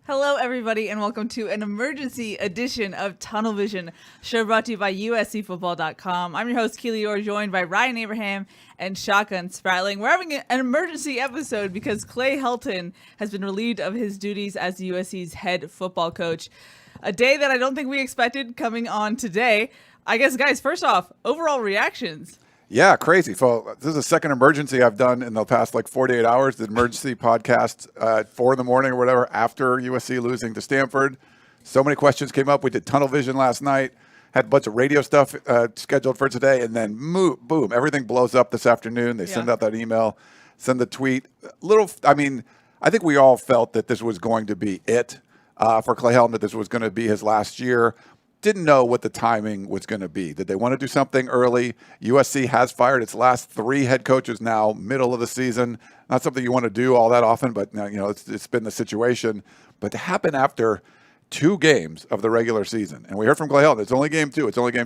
Hello, everybody, and welcome to an emergency edition of Tunnel Vision, show brought to you by USCFootball.com. I'm your host, Keely Eure, joined by Ryan Abraham and Shotgun Spratling. We're having an emergency episode because Clay Helton has been relieved of his duties as USC's head football coach. A day that I don't think we expected coming on today. I guess, guys, first off, overall reactions. Yeah, crazy. So this is the second emergency I've done in the past 48 hours. The emergency podcast at 4 in the morning or whatever after USC losing to Stanford. So many questions came up. We did Tunnel Vision last night. Had a bunch of radio stuff scheduled for today. And then boom, everything blows up this afternoon. They send out that email, send the tweet. I think we all felt that this was going to be it for Clay Helton, that this was going to be his last year. Didn't know what the timing was going to be. Did they want to do something early? USC has fired its last 3 head coaches now, middle of the season. Not something you want to do all that often, but it's been the situation. But to happen after 2 games of the regular season, and we heard from Clay Helton, it's only game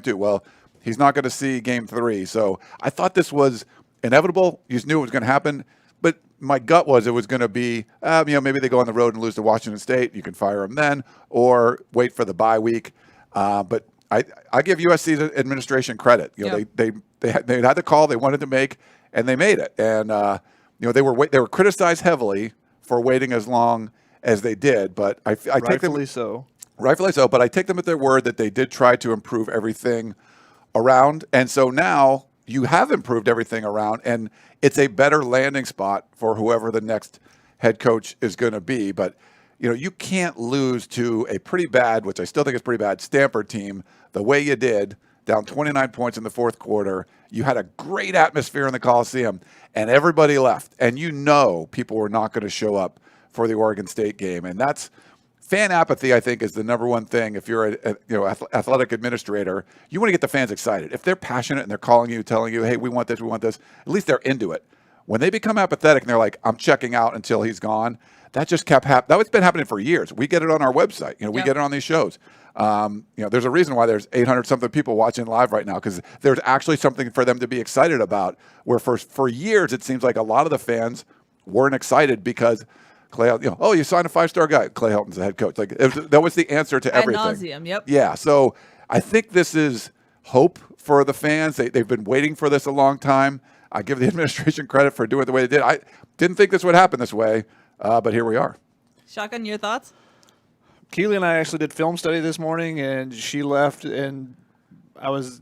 2. Well, he's not going to see game 3. So I thought this was inevitable. You just knew it was going to happen. But my gut was it was going to be, maybe they go on the road and lose to Washington State. You can fire him then, or wait for the bye week. But I give USC's administration credit. They had the call they wanted to make, and they made it. And they were criticized heavily for waiting as long as they did. But I take them rightfully so. But I take them at their word that they did try to improve everything around. And so now you have improved everything around, and it's a better landing spot for whoever the next head coach is going to be. But you can't lose to a pretty bad, which I still think is pretty bad, Stanford team the way you did, down 29 points in the fourth quarter. You had a great atmosphere in the Coliseum, and everybody left. And people were not going to show up for the Oregon State game. And that's fan apathy, I think, is the number one thing. If you're an athletic administrator, you want to get the fans excited. If they're passionate and they're calling you, telling you, hey, we want this, at least they're into it. When they become apathetic and they're like, I'm checking out until he's gone, that just kept happening. That's been happening for years. We get it on our website. We get it on these shows. There's a reason why there's 800-something people watching live right now, because there's actually something for them to be excited about, where for years it seems like a lot of the fans weren't excited because Clay, you signed a 5-star guy. Clay Helton's the head coach. That was the answer to everything. Ad nauseum, yep. Yeah, so I think this is hope for the fans. They've been waiting for this a long time. I give the administration credit for doing it the way they did. I didn't think this would happen this way, but here we are. Shotgun, your thoughts? Keely and I actually did film study this morning, and she left, and I was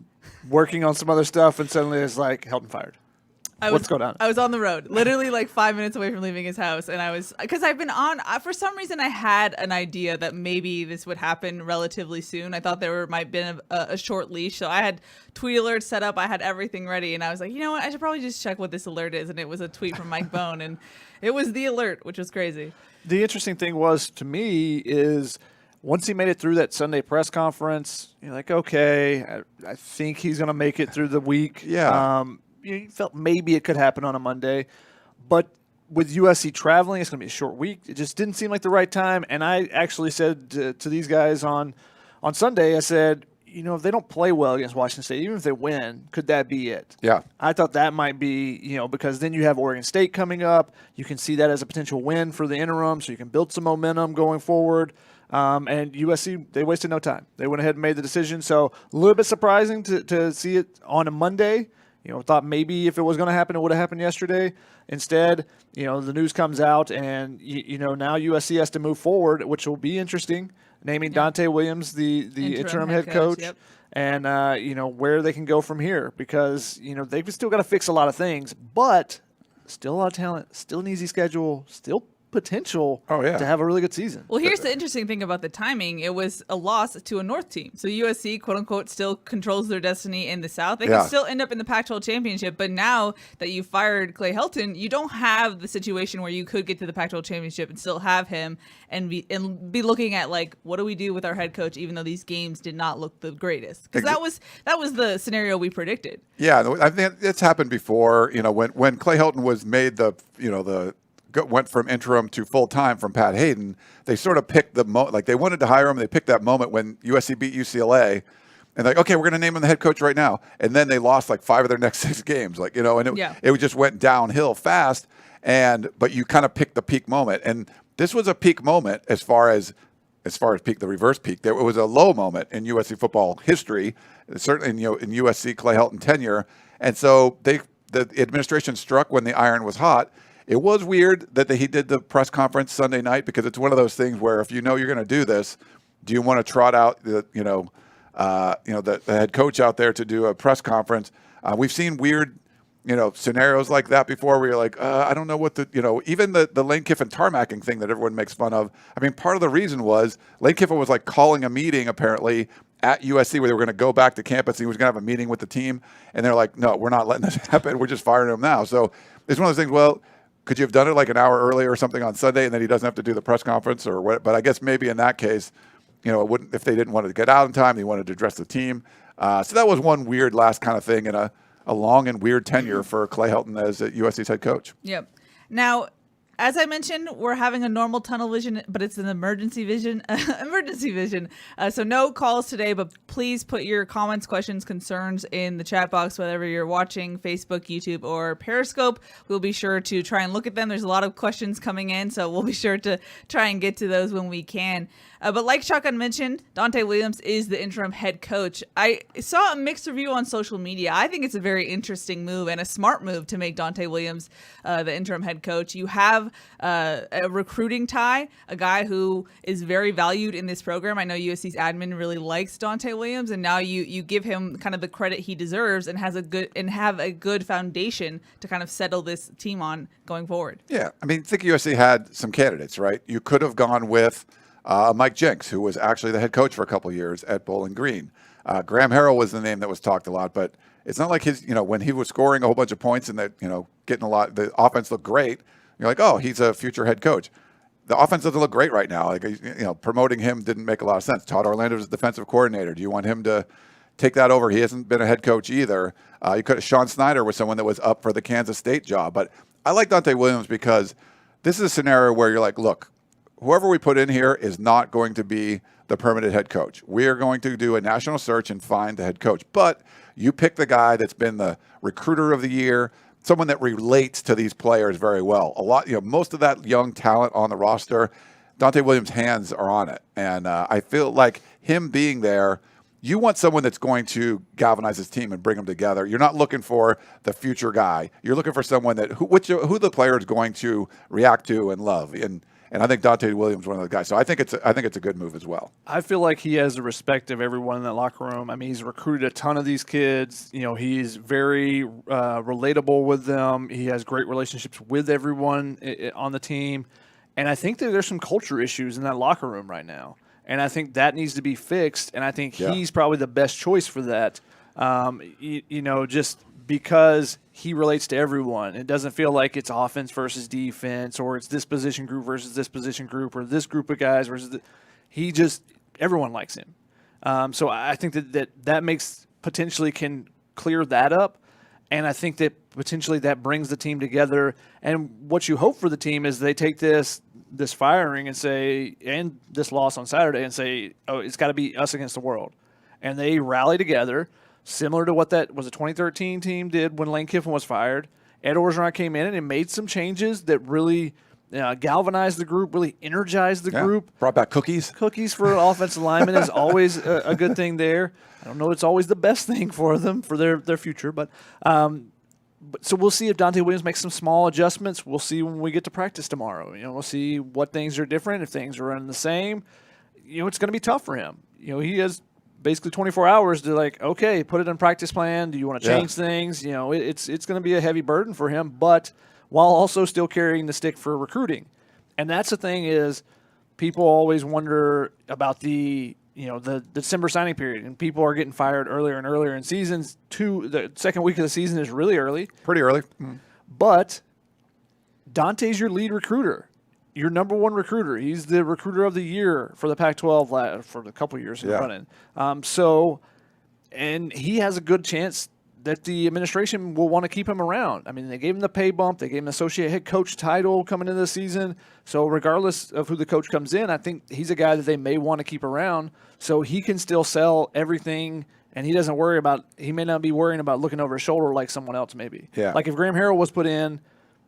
working on some other stuff, and suddenly it's like, Helton fired. What's going on? I was on the road, literally 5 minutes away from leaving his house, and because I've been on, for some reason I had an idea that maybe this would happen relatively soon. I thought there might have been a short leash, so I had tweet alerts set up, I had everything ready, and I was like, you know what, I should probably just check what this alert is, and it was a tweet from Mike Bohn, and it was the alert, which was crazy. The interesting thing was, to me, is once he made it through that Sunday press conference, you're like, okay, I think he's going to make it through the week. Yeah. You felt maybe it could happen on a Monday. But with USC traveling, it's going to be a short week. It just didn't seem like the right time. And I actually said to these guys on Sunday, I said, if they don't play well against Washington State, even if they win, could that be it? Yeah. I thought that might be, because then you have Oregon State coming up. You can see that as a potential win for the interim, so you can build some momentum going forward. And USC, they wasted no time. They went ahead and made the decision. So a little bit surprising to see it on a Monday. Thought maybe if it was going to happen, it would have happened yesterday. Instead, the news comes out, and now USC has to move forward, which will be interesting. Naming Dante Williams the interim head coach, and where they can go from here, because they've still got to fix a lot of things, but still a lot of talent, still an easy schedule, still potential Oh, yeah. to have a really good season. Well, here's the interesting thing about the timing. It was a loss to a North team. So USC, quote unquote, still controls their destiny in the South. They could still end up in the Pac-12 championship. But now that you fired Clay Helton, you don't have the situation where you could get to the Pac-12 championship and still have him and be looking at, like, what do we do with our head coach, even though these games did not look the greatest? Because that was the scenario we predicted. Yeah, I think it's happened before. When Clay Helton was made went from interim to full time from Pat Hayden, they sort of picked they wanted to hire him. They picked that moment when USC beat UCLA, and like, okay, we're going to name him the head coach right now. And then they lost like 5 of their next 6 games, it just went downhill fast. But you kind of picked the peak moment, and this was a peak moment as far as peak, the reverse peak. It was a low moment in USC football history, certainly in USC Clay Helton tenure. And so the administration struck when the iron was hot. It was weird that he did the press conference Sunday night, because it's one of those things where if you know you're going to do this, do you want to trot out the head coach out there to do a press conference? We've seen weird scenarios like that before, where you're like, I don't know what even the Lane Kiffin tarmacking thing that everyone makes fun of. I mean, part of the reason was Lane Kiffin was like calling a meeting apparently at USC where they were going to go back to campus. And he was going to have a meeting with the team, and they're like, no, we're not letting this happen. We're just firing him now. So it's one of those things. Well, could you have done it like an hour earlier or something on Sunday, and then he doesn't have to do the press conference or what? But I guess maybe in that case, it wouldn't, if they didn't want to get out in time, they wanted to address the team. So that was one weird last kind of thing in a long and weird tenure for Clay Helton as USC's head coach. Yep. Now, as I mentioned, we're having a normal tunnel vision, but it's an emergency vision. So no calls today, but please put your comments, questions, concerns in the chat box, whether you're watching Facebook, YouTube, or Periscope. We'll be sure to try and look at them. There's a lot of questions coming in, so we'll be sure to try and get to those when we can. But like Shotgun mentioned, Dante Williams is the interim head coach. I saw a mixed review on social media. I think it's a very interesting move and a smart move to make Dante Williams the interim head coach. You have a recruiting tie, a guy who is very valued in this program. I know USC's admin really likes Dante Williams, and now you give him kind of the credit he deserves and have a good foundation to kind of settle this team on going forward. Yeah, I mean, I think USC had some candidates, right? You could have gone with Mike Jenks, who was actually the head coach for a couple of years at Bowling Green. Graham Harrell was the name that was talked a lot, but it's not like when he was scoring a whole bunch of points and that, getting a lot, the offense looked great. You're like, oh, he's a future head coach. The offense doesn't look great right now. Like, promoting him didn't make a lot of sense. Todd Orlando was the defensive coordinator. Do you want him to take that over? He hasn't been a head coach either. Sean Snyder was someone that was up for the Kansas State job. But I like Dante Williams because this is a scenario where you're like, look, whoever we put in here is not going to be the permanent head coach. We are going to do a national search and find the head coach. But you pick the guy that's been the recruiter of the year, someone that relates to these players very well. A lot, most of that young talent on the roster, Dante Williams' hands are on it. And I feel like him being there, you want someone that's going to galvanize his team and bring them together. You're not looking for the future guy. You're looking for someone that who the player is going to react to and love. And I think Dante Williams is one of those guys. So I think it's a good move as well. I feel like he has the respect of everyone in that locker room. I mean, he's recruited a ton of these kids. He's very relatable with them. He has great relationships with everyone on the team. And I think that there's some culture issues in that locker room right now. And I think that needs to be fixed. And I think he's probably the best choice for that. Just because he relates to everyone. It doesn't feel like it's offense versus defense, or it's this position group versus this position group, or this group of guys versus everyone likes him. So I think that makes potentially can clear that up. And I think that potentially that brings the team together. And what you hope for the team is they take this firing and this loss on Saturday and say, oh, it's got to be us against the world. And they rally together, similar to what that was a 2013 team did when Lane Kiffin was fired. Ed Orgeron came in and made some changes that really galvanized the group, really energized the group. Brought back cookies. Cookies for offensive linemen is always a good thing there. I don't know it's always the best thing for them, for their future. But so we'll see if Dante Williams makes some small adjustments. We'll see when we get to practice tomorrow. We'll see what things are different, if things are running the same. It's going to be tough for him. He has basically 24 hours to okay, put it in practice plan. Do you want to change things? It's going to be a heavy burden for him, but while also still carrying the stick for recruiting. And that's the thing is people always wonder about the December signing period, and people are getting fired earlier and earlier in seasons. The second week of the season is really early. Pretty early. But Dante's your lead recruiter, your number one recruiter. He's the recruiter of the year for the Pac-12 for a couple of years running. And he has a good chance that the administration will want to keep him around. I mean, they gave him the pay bump. They gave him the associate head coach title coming into the season. So regardless of who the coach comes in, I think he's a guy that they may want to keep around so he can still sell everything, and he may not be worrying about looking over his shoulder like someone else maybe. Yeah. Like if Graham Harrell was put in,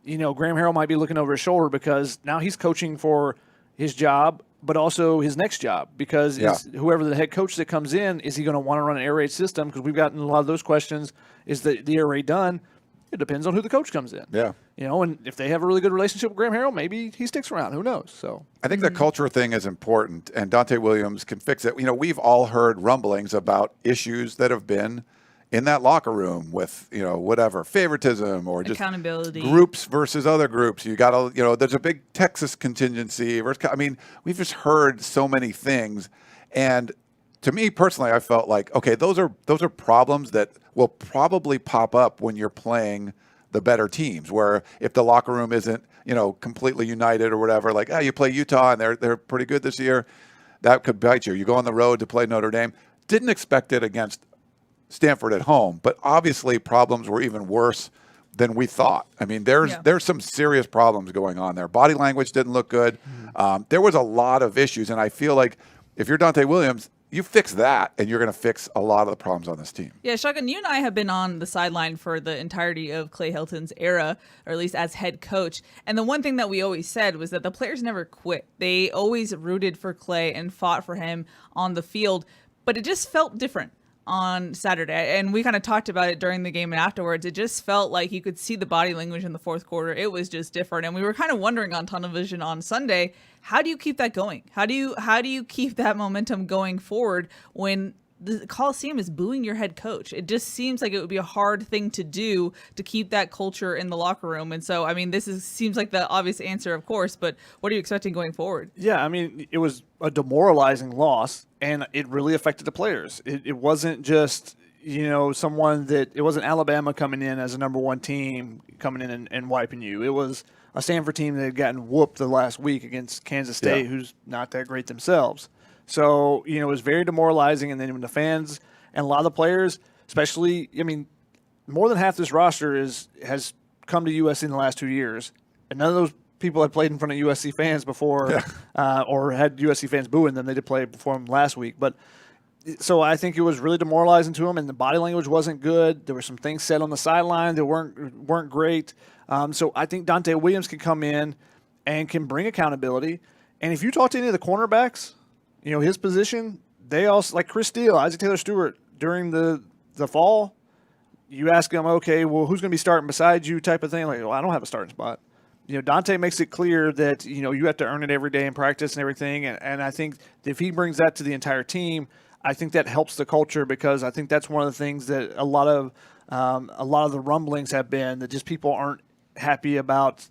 Graham Harrell might be looking over his shoulder because now he's coaching for his job, but also his next job because whoever the head coach that comes in, is he going to want to run an air raid system? Because we've gotten a lot of those questions. Is the air raid done? It depends on who the coach comes in. Yeah. And if they have a really good relationship with Graham Harrell, maybe he sticks around. Who knows? So I think the culture thing is important, and Dante Williams can fix it. We've all heard rumblings about issues that have been in that locker room with, whatever, favoritism or just accountability, groups versus other groups. You got to, there's a big Texas contingency. We've just heard so many things. And to me personally, I felt like, okay, those are problems that will probably pop up when you're playing the better teams, where if the locker room isn't, completely united or whatever, like, you play Utah and they're pretty good this year, that could bite you. You go on the road to play Notre Dame. Didn't expect it against Stanford at home, but obviously problems were even worse than we thought. I mean, there's some serious problems going on there. Body language didn't look good. There was a lot of issues, and I feel like if you're Dante Williams, you fix that, and you're going to fix a lot of the problems on this team. Yeah, Shotgun, you and I have been on the sideline for the entirety of Clay Helton's era, or at least as head coach. And the one thing that we always said was that the players never quit. They always rooted for Clay and fought for him on the field, but it just felt different on Saturday, and we kind of talked about it during the game and afterwards. It just felt like you could see the body language in the fourth quarter. It was just different, and we were kind of wondering on Tunnel Vision on Sunday, how do you keep that going? How do you keep that momentum going forward when the Coliseum is booing your head coach? It just seems like it would be a hard thing to do to keep that culture in the locker room. And so, I mean, seems like the obvious answer, of course, but what are you expecting going forward? Yeah, I mean, it was a demoralizing loss, and it really affected the players. It wasn't just, it wasn't Alabama coming in as a number one team coming in and wiping you. It was a Stanford team that had gotten whooped the last week against Kansas State, who's not that great themselves. So, it was very demoralizing. And then when the fans and a lot of the players, especially, more than half this roster has come to USC in the last 2 years. And none of those people had played in front of USC fans before or had USC fans booing them. They did play before them last week. But so I think it was really demoralizing to them, and the body language wasn't good. There were some things said on the sideline that weren't great. So I think Dante Williams can come in and can bring accountability. And if you talk to any of the cornerbacks, his position, they also, like Chris Steele, Isaac Taylor-Stewart, during the fall, you ask them, okay, well, who's going to be starting beside you type of thing? Like, well, I don't have a starting spot. Dante makes it clear that, you have to earn it every day in practice and everything. And I think if he brings that to the entire team, I think that helps the culture, because I think that's one of the things that a lot of the rumblings have been, that just people aren't happy about.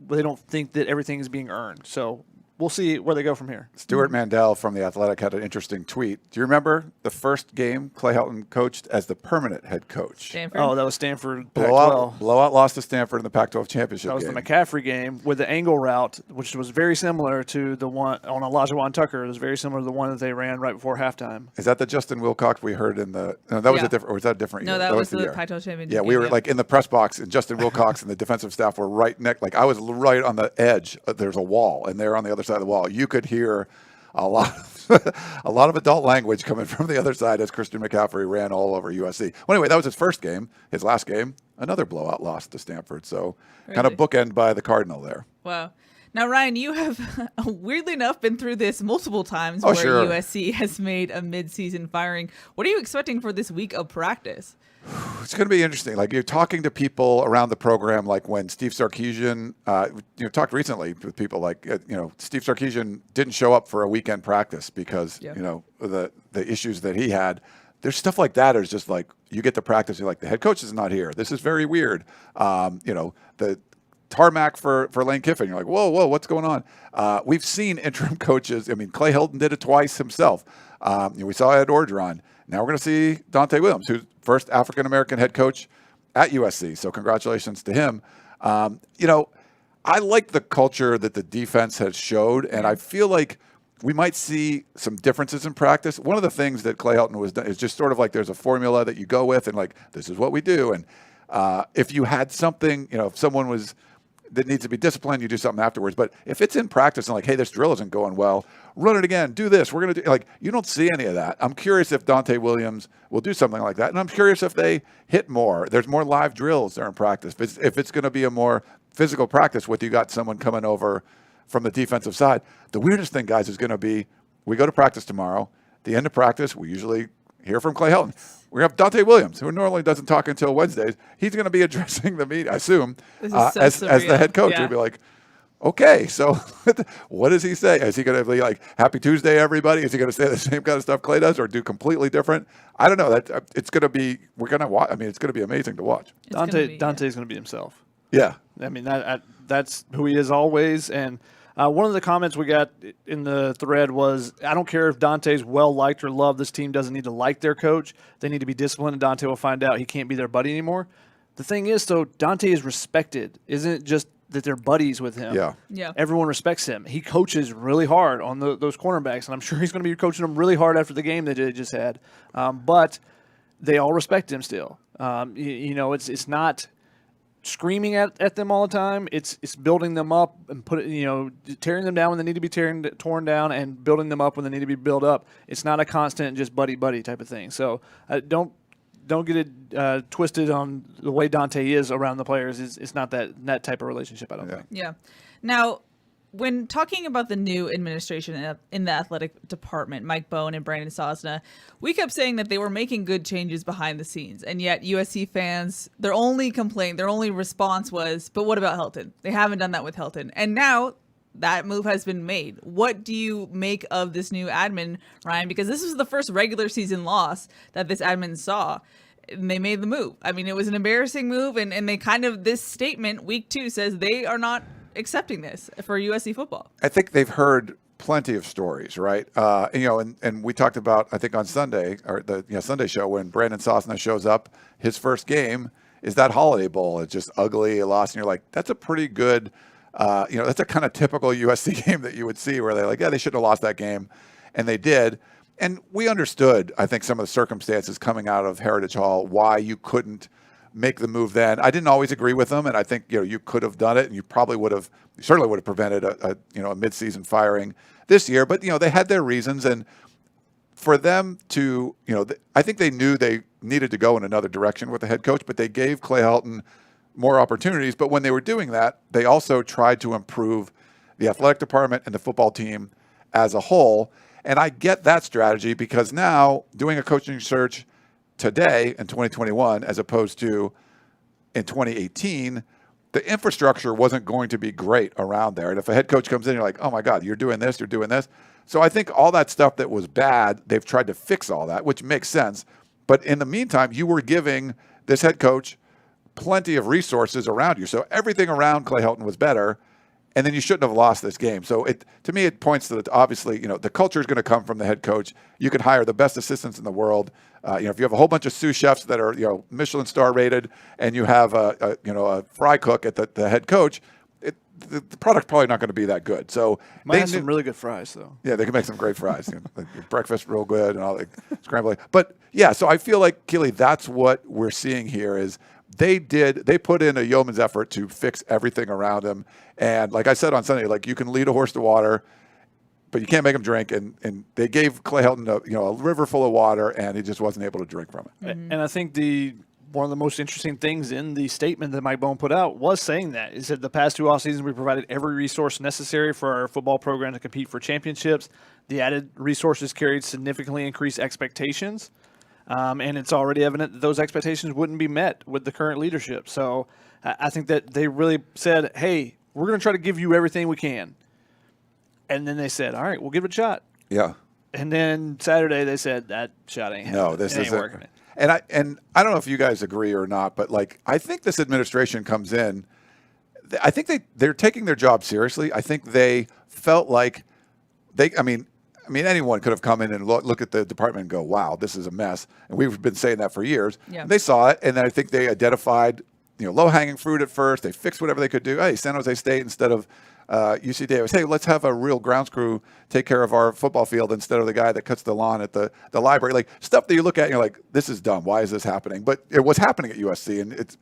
They don't think that everything is being earned. So we'll see where they go from here. Stuart Mandel from The Athletic had an interesting tweet. Do you remember the first game Clay Helton coached as the permanent head coach? Stanford. Oh, that was Stanford. Blowout loss to Stanford in the Pac-12 championship That was game. the McCaffrey game with the angle route, which was very similar to the one on Elijah Wan Tucker. It was very similar to the one that they ran right before halftime. Is that the Justin Wilcox we heard in the? No, that was a different. Or was that a different year? No, that was the the year. Pac-12 championship. Yeah, we were like in the press box, and Justin Wilcox and the defensive staff were right next. Like I was right on the edge. There's a wall, and they're on the other side of the wall. You could hear a lot of adult language coming from the other side as Christian McCaffrey ran all over USC. Well, anyway, that was his first game. His last game, another blowout loss to Stanford. So kind of bookend by the Cardinal there. Wow. Now, Ryan, you have, weirdly enough, been through this multiple times where sure. USC has made a midseason firing. What are you expecting for this week of practice? It's going to be interesting. Like you're talking to people around the program, like when Steve Sarkisian, talked recently with people like, Steve Sarkisian didn't show up for a weekend practice because, the issues that he had. There's stuff like that is just like, you get to practice, you're like, the head coach is not here. This is very weird. tarmac for Lane Kiffin. You're like, whoa, what's going on? We've seen interim coaches. I mean, Clay Helton did it twice himself. We saw Ed Orgeron. Now we're going to see Dante Williams, who's first African-American head coach at USC. So congratulations to him. I like the culture that the defense has showed, and I feel like we might see some differences in practice. One of the things that Clay Helton was done is just sort of like there's a formula that you go with, and like this is what we do. And if you had something, if someone that needs to be disciplined, you do something afterwards. But if it's in practice and like, hey, this drill isn't going well, run it again, do this. We're going to do like you don't see any of that. I'm curious if Dante Williams will do something like that, and I'm curious if they hit more. There's more live drills during practice. If it's going to be a more physical practice with you got someone coming over from the defensive side. The weirdest thing, guys, is going to be we go to practice tomorrow. At the end of practice, we usually hear from Clay Helton. We have Donte Williams, who normally doesn't talk until Wednesdays. He's going to be addressing the media, I assume, as the head coach. He'll be like, okay, so what does he say? Is he going to be like, happy Tuesday, everybody? Is he going to say the same kind of stuff Clay does or do completely different? I don't know. It's going to be, we're going to watch. I mean, it's going to be amazing to watch. Dante's going to be himself. Yeah. I mean, that's who he is always. And one of the comments we got in the thread was, I don't care if Dante's well-liked or loved. This team doesn't need to like their coach. They need to be disciplined, and Dante will find out he can't be their buddy anymore. The thing is, though, Dante is respected. Isn't it just that they're buddies with him? Yeah. Everyone respects him. He coaches really hard on those cornerbacks, and I'm sure he's going to be coaching them really hard after the game that they just had. But they all respect him still. It's not screaming at them all the time. It's building them up and tearing them down when they need to be torn down and building them up when they need to be built up. It's not a constant just buddy type of thing. So don't get it twisted on the way Dante is around the players. It's not that type of relationship, I don't think. Yeah. Now, when talking about the new administration in the athletic department, Mike Bohn and Brandon Sosna, we kept saying that they were making good changes behind the scenes. And yet USC fans, their only response was, but what about Helton? They haven't done that with Helton. And now that move has been made. What do you make of this new admin, Ryan? Because this was the first regular season loss that this admin saw. And they made the move. I mean, it was an embarrassing move. And they this statement, week 2, says they are not accepting this for USC football. I think they've heard plenty of stories, right? And we talked about, I think on Sunday, or the Sunday show, when Brandon Sosna shows up, his first game is that Holiday Bowl. It's just ugly, a loss, and you're like, that's a pretty good, that's a kind of typical USC game that you would see where they're like, yeah, they shouldn't have lost that game, and they did. And we understood, I think, some of the circumstances coming out of Heritage Hall, why you couldn't make the move then. I didn't always agree with them, and I think you could have done it, and you certainly would have prevented a midseason firing this year. But they had their reasons, and for them to I think they knew they needed to go in another direction with the head coach, but they gave Clay Helton more opportunities. But when they were doing that, they also tried to improve the athletic department and the football team as a whole. And I get that strategy because now doing a coaching search today in 2021 as opposed to in 2018, the infrastructure wasn't going to be great around there. And if a head coach comes in, you're like, oh my God, you're doing this. So I think all that stuff that was bad, they've tried to fix all that, which makes sense. But in the meantime, you were giving this head coach plenty of resources around you. So everything around Clay Helton was better. And then you shouldn't have lost this game. So to me, it points to that. Obviously, the culture is going to come from the head coach. You can hire the best assistants in the world. If you have a whole bunch of sous chefs that are Michelin star rated, and you have a fry cook at the head coach, the product's probably not going to be that good. So they have some really good fries, though. Yeah, they can make some great fries. Breakfast real good and all the scrambled. But yeah, so I feel like, Keely, that's what we're seeing here is they put in a yeoman's effort to fix everything around him. And like I said on Sunday, like you can lead a horse to water, but you can't make him drink. And they gave Clay Helton a river full of water, and he just wasn't able to drink from it. Mm-hmm. And I think one of the most interesting things in the statement that Mike Bohn put out was saying that. He said the past 2 off seasons we provided every resource necessary for our football program to compete for championships. The added resources carried significantly increased expectations. And it's already evident that those expectations wouldn't be met with the current leadership. So I think that they really said, hey, we're going to try to give you everything we can. And then they said, all right, we'll give it a shot. Yeah. And then Saturday they said that shot ain't happening. No, this ain't isn't working. And I don't know if you guys agree or not, but I think this administration comes in, I think they're taking their job seriously. I think they felt like I mean, anyone could have come in and look at the department and go, wow, this is a mess. And we've been saying that for years. Yeah. And they saw it, and then I think they identified, low-hanging fruit at first. They fixed whatever they could do. Hey, San Jose State instead of UC Davis. Hey, let's have a real grounds crew take care of our football field instead of the guy that cuts the lawn at the library. Like, stuff that you look at and you're like, this is dumb. Why is this happening? But it was happening at USC, and it's,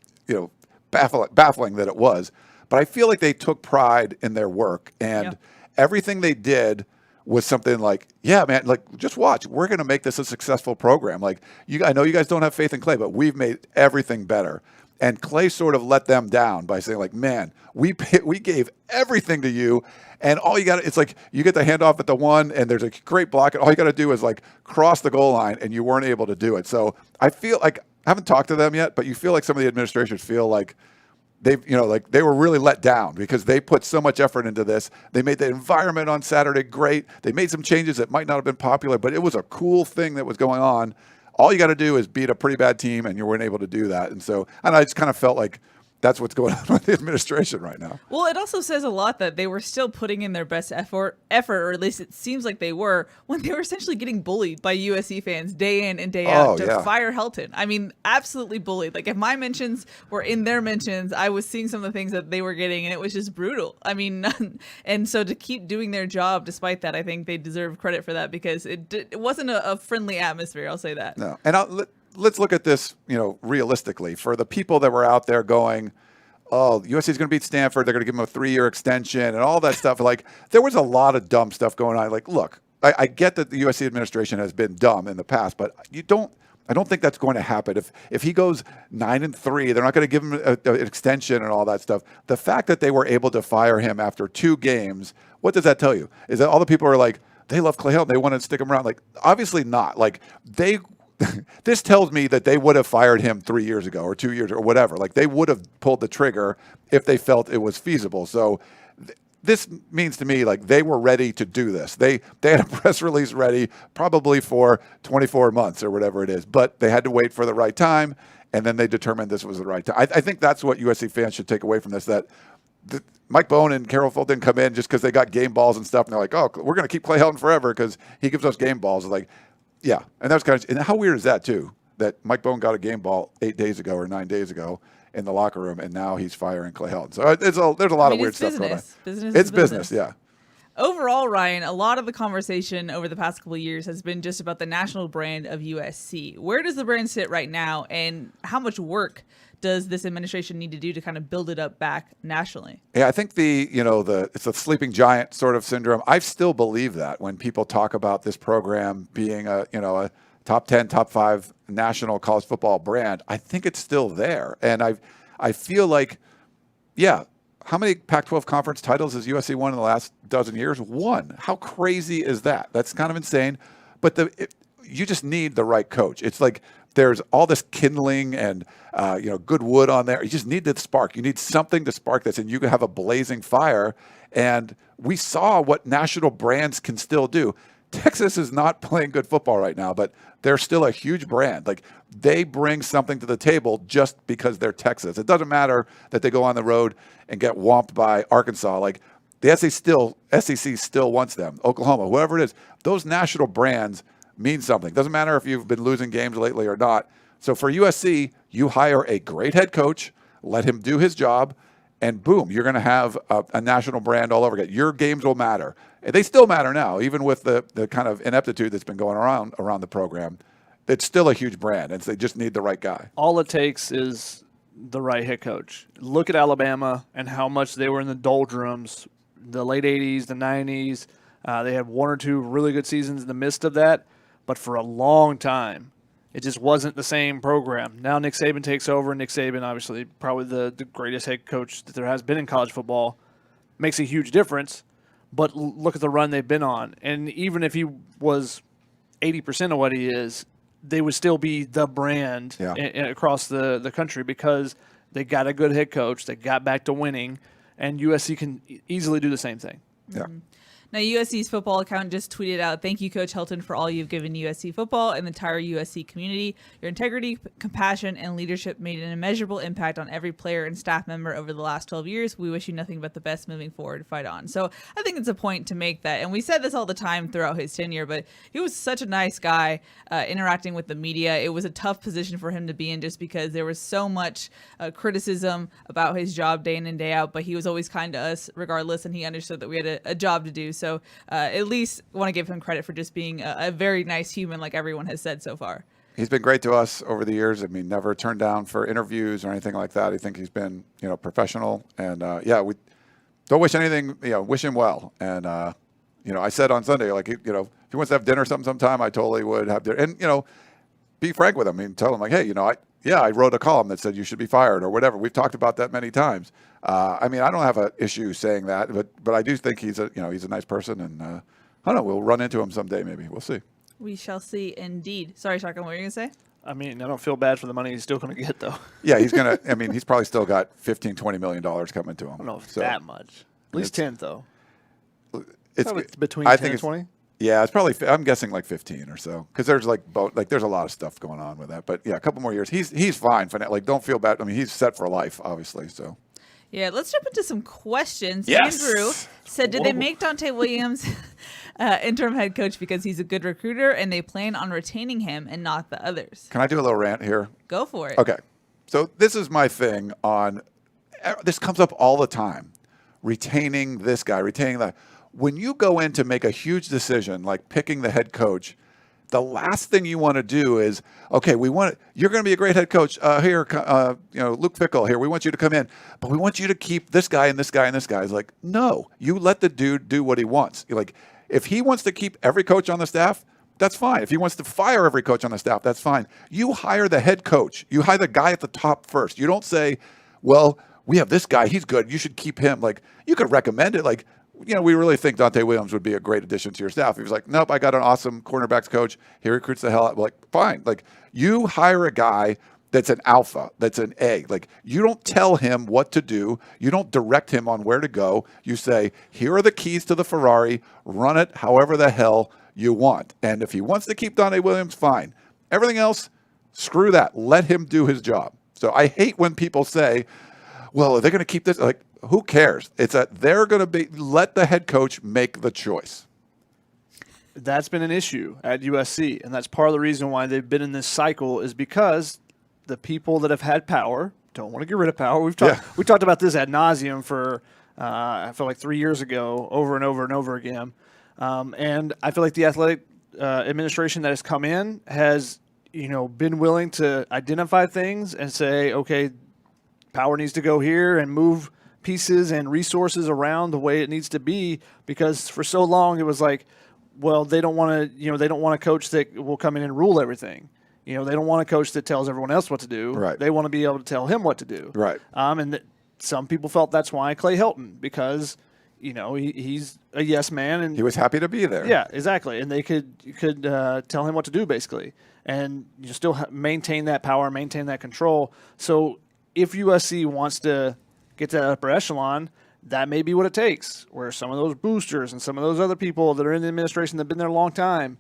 baffling that it was. But I feel like they took pride in their work, and everything they did was something like, yeah, man, like, just watch. We're going to make this a successful program. Like, I know you guys don't have faith in Clay, but we've made everything better. And Clay sort of let them down by saying, like, man, we gave everything to you, and all you got, it's like you get the handoff at the one, and there's a great block, and all you got to do is, like, cross the goal line, and you weren't able to do it. So I feel like, I haven't talked to them yet, but you feel like some of the administrators feel like they've, like they were really let down because they put so much effort into this. They made the environment on Saturday great. They made some changes that might not have been popular, but it was a cool thing that was going on. All you got to do is beat a pretty bad team, and you weren't able to do that. And so, and I just kind of felt like that's what's going on with the administration right now. Well, it also says a lot that they were still putting in their best effort, or at least it seems like they were, when they were essentially getting bullied by USC fans day in and day out to fire Helton. I mean, absolutely bullied. Like, if my mentions were in their mentions, I was seeing some of the things that they were getting, and it was just brutal. I mean, and so to keep doing their job despite that, I think they deserve credit for that, because it wasn't a friendly atmosphere, I'll say that. No, and let's look at this, realistically. For the people that were out there going, oh, USC is going to beat Stanford, they're going to give them a 3-year extension and all that stuff. Like, there was a lot of dumb stuff going on. Like, look, I get that the USC administration has been dumb in the past, but I don't think that's going to happen. If he goes 9-3, they're not going to give him an extension and all that stuff. The fact that they were able to fire him after 2 games, what does that tell you? Is that all the people are like, they love Clay Helton, they want to stick him around? Like, obviously not. Like, this tells me that they would have fired him 3 years ago or 2 years or whatever. Like, they would have pulled the trigger if they felt it was feasible. So this means to me, like, they were ready to do this. They had a press release ready probably for 24 months or whatever it is, but they had to wait for the right time, and then they determined this was the right time. I think that's what USC fans should take away from this, that Mike Bohn and Carol Folt didn't come in just because they got game balls and stuff, and they're like, oh, we're going to keep Clay Helton forever because he gives us game balls. It's like, yeah, and that's kind of, and how weird is that too? That Mike Bohn got a game ball 8 days ago or 9 days ago in the locker room, and now he's firing Clay Helton. So there's a lot of weird stuff going on. It's business, yeah. Overall, Ryan, a lot of the conversation over the past couple of years has been just about the national brand of USC. Where does the brand sit right now, and how much work does this administration need to do to kind of build it up back nationally? Yeah, I think it's a sleeping giant sort of syndrome. I still believe that when people talk about this program being a top 10, top 5 national college football brand, I think it's still there. And I feel like, yeah, how many Pac-12 conference titles has USC won in the last dozen years? 1. How crazy is that? That's kind of insane. But you just need the right coach. It's like there's all this kindling and good wood on there. You just need the spark. You need something to spark this, and you can have a blazing fire. And we saw what national brands can still do. Texas is not playing good football right now, but they're still a huge brand. Like, they bring something to the table just because they're Texas. It doesn't matter that they go on the road and get whomped by Arkansas. Like, the SEC still wants them. Oklahoma, whoever it is, those national brands mean something. Doesn't matter if you've been losing games lately or not. So for USC, you hire a great head coach, let him do his job, and boom, you're going to have a national brand all over again. Your games will matter. They still matter now, even with the kind of ineptitude that's been going around the program. It's still a huge brand, and so they just need the right guy. All it takes is the right head coach. Look at Alabama and how much they were in the doldrums, the late 80s, the 90s. They had 1 or 2 really good seasons in the midst of that, but for a long time, it just wasn't the same program. Now Nick Saban takes over, and Nick Saban, obviously probably the greatest head coach that there has been in college football, makes a huge difference. But look at the run they've been on. And even if he was 80% of what he is, they would still be the brand across the country because they got a good head coach, they got back to winning, and USC can easily do the same thing. Yeah. Now, USC's football account just tweeted out, "Thank you, Coach Helton, for all you've given USC football and the entire USC community. Your integrity, compassion, and leadership made an immeasurable impact on every player and staff member over the last 12 years. We wish you nothing but the best moving forward. Fight on." So I think it's a point to make that. And we said this all the time throughout his tenure, but he was such a nice guy interacting with the media. It was a tough position for him to be in just because there was so much criticism about his job day in and day out, but he was always kind to us regardless, and he understood that we had a job to do. So at least want to give him credit for just being a very nice human, like everyone has said so far. He's been great to us over the years. I mean, never turned down for interviews or anything like that. I think he's been, professional. And, we don't wish anything, wish him well. And, I said on Sunday, like, if he wants to have dinner sometime, I totally would have dinner. And, be frank with him. I mean, tell him, like, hey, I wrote a column that said you should be fired or whatever. We've talked about that many times. I don't have an issue saying that, but I do think he's a nice person, and I don't know, we'll run into him someday maybe. We'll see. We shall see indeed. Sorry, Shotgun, what were you going to say? I mean, I don't feel bad for the money he's still going to get, though. Yeah, he's going to, he's probably still got $15, $20 million coming to him. I don't know if it's that much. At least 10, though. It's between I 10 think and 20? Yeah, it's probably, I'm guessing like 15 or so. Because there's there's a lot of stuff going on with that. But yeah, a couple more years. He's fine. Like, don't feel bad. I mean, he's set for life, obviously, so. Yeah, let's jump into some questions. Yes. Andrew said, did they make Dante Williams interim head coach because he's a good recruiter and they plan on retaining him and not the others? Can I do a little rant here? Go for it. Okay. So this is my thing on, this comes up all the time. Retaining this guy, retaining that. When you go in to make a huge decision, like picking the head coach, the last thing you want to do is, okay, you're going to be a great head coach. Here, Luke Fickell here. We want you to come in, but we want you to keep this guy and this guy and this guy. It's like, no, you let the dude do what he wants. Like, if he wants to keep every coach on the staff, that's fine. If he wants to fire every coach on the staff, that's fine. You hire the head coach. You hire the guy at the top first. You don't say, well, we have this guy. He's good. You should keep him. Like, you could recommend it. Like, we really think Donte Williams would be a great addition to your staff. He was like, nope, I got an awesome cornerbacks coach. He recruits the hell out. Like, fine. Like, you hire a guy that's an alpha, that's an A. Like, you don't tell him what to do. You don't direct him on where to go. You say, here are the keys to the Ferrari. Run it however the hell you want. And if he wants to keep Donte Williams, fine. Everything else, screw that. Let him do his job. So I hate when people say, well, are they going to keep this? Like, who cares? It's that they're going to let the head coach make the choice. That's been an issue at USC, and that's part of the reason why they've been in this cycle is because the people that have had power don't want to get rid of power. We talked about this ad nauseum for I feel like 3 years ago, over and over and over again. And I feel like the athletic administration that has come in has been willing to identify things and say, okay, power needs to go here and move pieces and resources around the way it needs to be, because for so long it was like, well, they don't want to, they don't want a coach that will come in and rule everything. They don't want a coach that tells everyone else what to do. Right. They want to be able to tell him what to do. Right. And some people felt that's why Clay Helton, because he's a yes man, and he was happy to be there. Yeah, exactly. And they could tell him what to do basically, and you still maintain that power, maintain that control. So if USC wants to get to that upper echelon, that may be what it takes, where some of those boosters and some of those other people that are in the administration that have been there a long time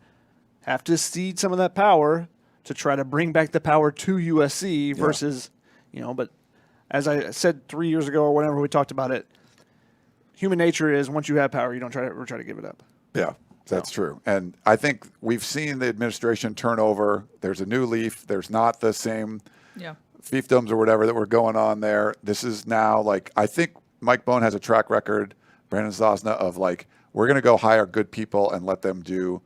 have to cede some of that power to try to bring back the power to USC versus, but as I said 3 years ago or whenever we talked about it, human nature is once you have power, you don't try to give it up. Yeah, that's true. And I think we've seen the administration turn over. There's a new leaf. There's not the same fiefdoms or whatever that were going on there. This is now I think Mike Bohn has a track record, Brandon Zosna, of we're going to go hire good people and let them do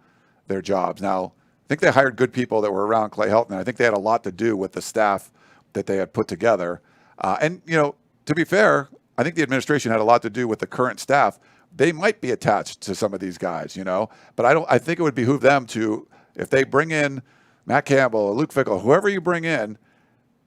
their jobs. Now, I think they hired good people that were around Clay Helton. I think they had a lot to do with the staff that they had put together. And to be fair, I think the administration had a lot to do with the current staff. They might be attached to some of these guys, but I think it would behoove them to, if they bring in Matt Campbell or Luke Fickell, whoever you bring in,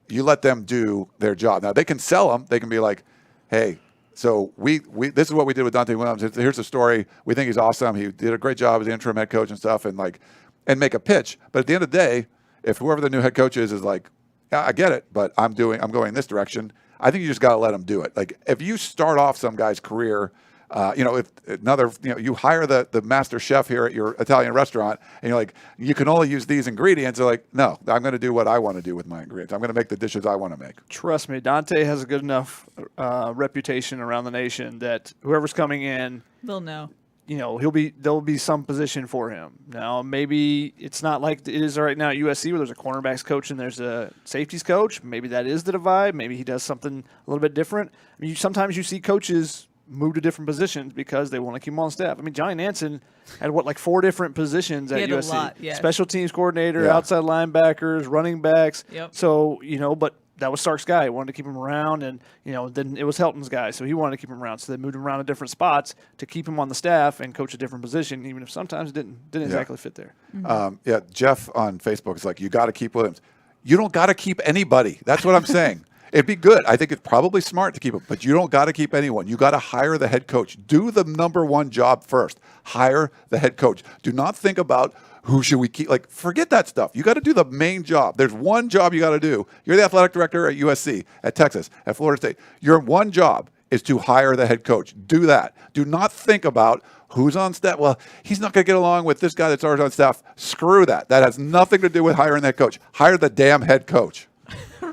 you let them do their job. Now, they can sell them. They can be like, hey, so we this is what we did with Dante Williams. Here's the story. We think he's awesome. He did a great job as the interim head coach and stuff, and make a pitch. But at the end of the day, if whoever the new head coach is like, yeah, I get it, but I'm going in this direction, I think you just got to let them do it. If you start off some guy's career If another, you hire the master chef here at your Italian restaurant, and you're like, you can only use these ingredients. They're like, no, I'm going to do what I want to do with my ingredients. I'm going to make the dishes I want to make. Trust me, Dante has a good enough reputation around the nation that whoever's coming in, they'll know. There'll be some position for him. Now, maybe it's not like it is right now at USC where there's a cornerbacks coach and there's a safeties coach. Maybe that is the divide. Maybe he does something a little bit different. I mean, sometimes you see coaches move to different positions because they want to keep them on staff. I mean, Johnny Nansen had 4 different positions at USC. A lot, yes. Special teams coordinator, outside linebackers, running backs. Yep. So, but that was Stark's guy. He wanted to keep him around, and then it was Helton's guy, so he wanted to keep him around. So they moved him around to different spots to keep him on the staff and coach a different position, even if sometimes it didn't exactly fit there. Mm-hmm. Jeff on Facebook is like, you got to keep Williams. You don't got to keep anybody. That's what I'm saying. It'd be good. I think it's probably smart to keep him, but you don't got to keep anyone. You got to hire the head coach. Do the number one job first. Hire the head coach. Do not think about who should we keep. Forget that stuff. You got to do the main job. There's one job you got to do. You're the athletic director at USC, at Texas, at Florida State. Your one job is to hire the head coach. Do that. Do not think about who's on staff. Well, he's not going to get along with this guy that's already on staff. Screw that. That has nothing to do with hiring that coach. Hire the damn head coach.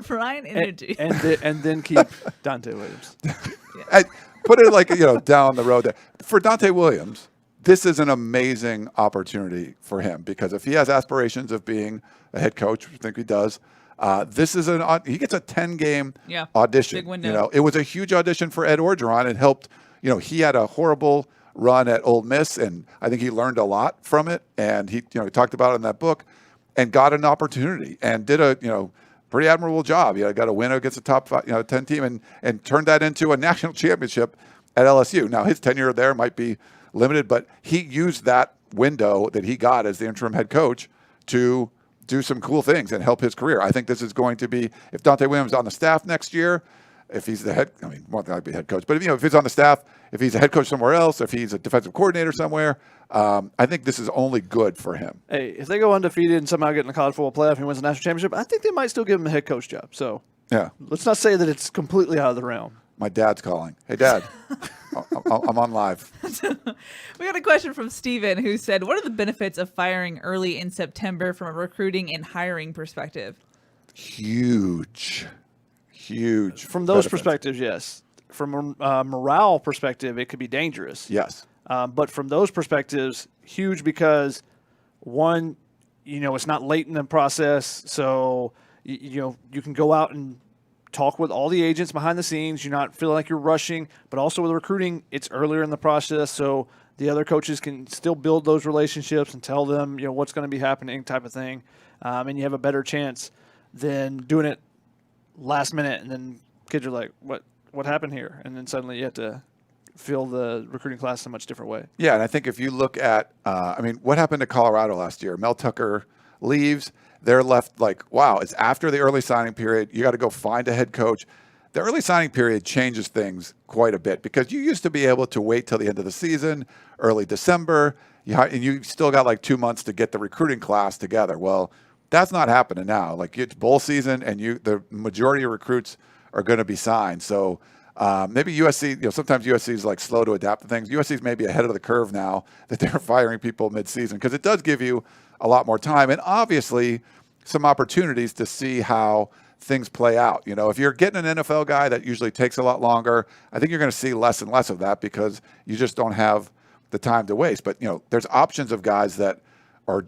Ryan energy. And then keep Dante Williams. Put it down the road there. For Dante Williams, this is an amazing opportunity for him because if he has aspirations of being a head coach, which I think he does, this is he gets a 10-game audition. Big window. It was a huge audition for Ed Orgeron. It helped. He had a horrible run at Ole Miss, and I think he learned a lot from it. And he talked about it in that book, and got an opportunity and did a pretty admirable job. Got a win against a top 10 team and turned that into a national championship at LSU. Now his tenure there might be limited, but he used that window that he got as the interim head coach to do some cool things and help his career. I think this is going to be, if Dante Williams is on the staff next year, if he's the head, more than likely head coach, but if he's on the staff, if he's a head coach somewhere else, if he's a defensive coordinator somewhere, I think this is only good for him. Hey, if they go undefeated and somehow get in the college football playoff and he wins the national championship, I think they might still give him a head coach job. So let's not say that it's completely out of the realm. My dad's calling. Hey, Dad, I'm on live. We got a question from Steven who said, what are the benefits of firing early in September from a recruiting and hiring perspective? Huge. From those benefits. Perspectives, yes. From a morale perspective, it could be dangerous. Yes. But from those perspectives, huge because, one, it's not late in the process. So, you can go out and talk with all the agents behind the scenes. You're not feeling like you're rushing. But also with recruiting, it's earlier in the process. So the other coaches can still build those relationships and tell them, what's going to be happening type of thing. And you have a better chance than doing it last minute. And then kids are like, what happened here? And then suddenly you have to fill the recruiting class in a much different way. Yeah, and I think if you look at, what happened to Colorado last year? Mel Tucker leaves. They're left wow, it's after the early signing period. You got to go find a head coach. The early signing period changes things quite a bit because you used to be able to wait till the end of the season, early December, and you still got 2 months to get the recruiting class together. Well, that's not happening now. It's bowl season, and the majority of recruits are going to be signed. So maybe USC, sometimes USC is slow to adapt to things. USC is maybe ahead of the curve now that they're firing people mid-season because it does give you a lot more time and obviously some opportunities to see how things play out. If you're getting an NFL guy, that usually takes a lot longer. I think you're going to see less and less of that because you just don't have the time to waste. But, there's options of guys that are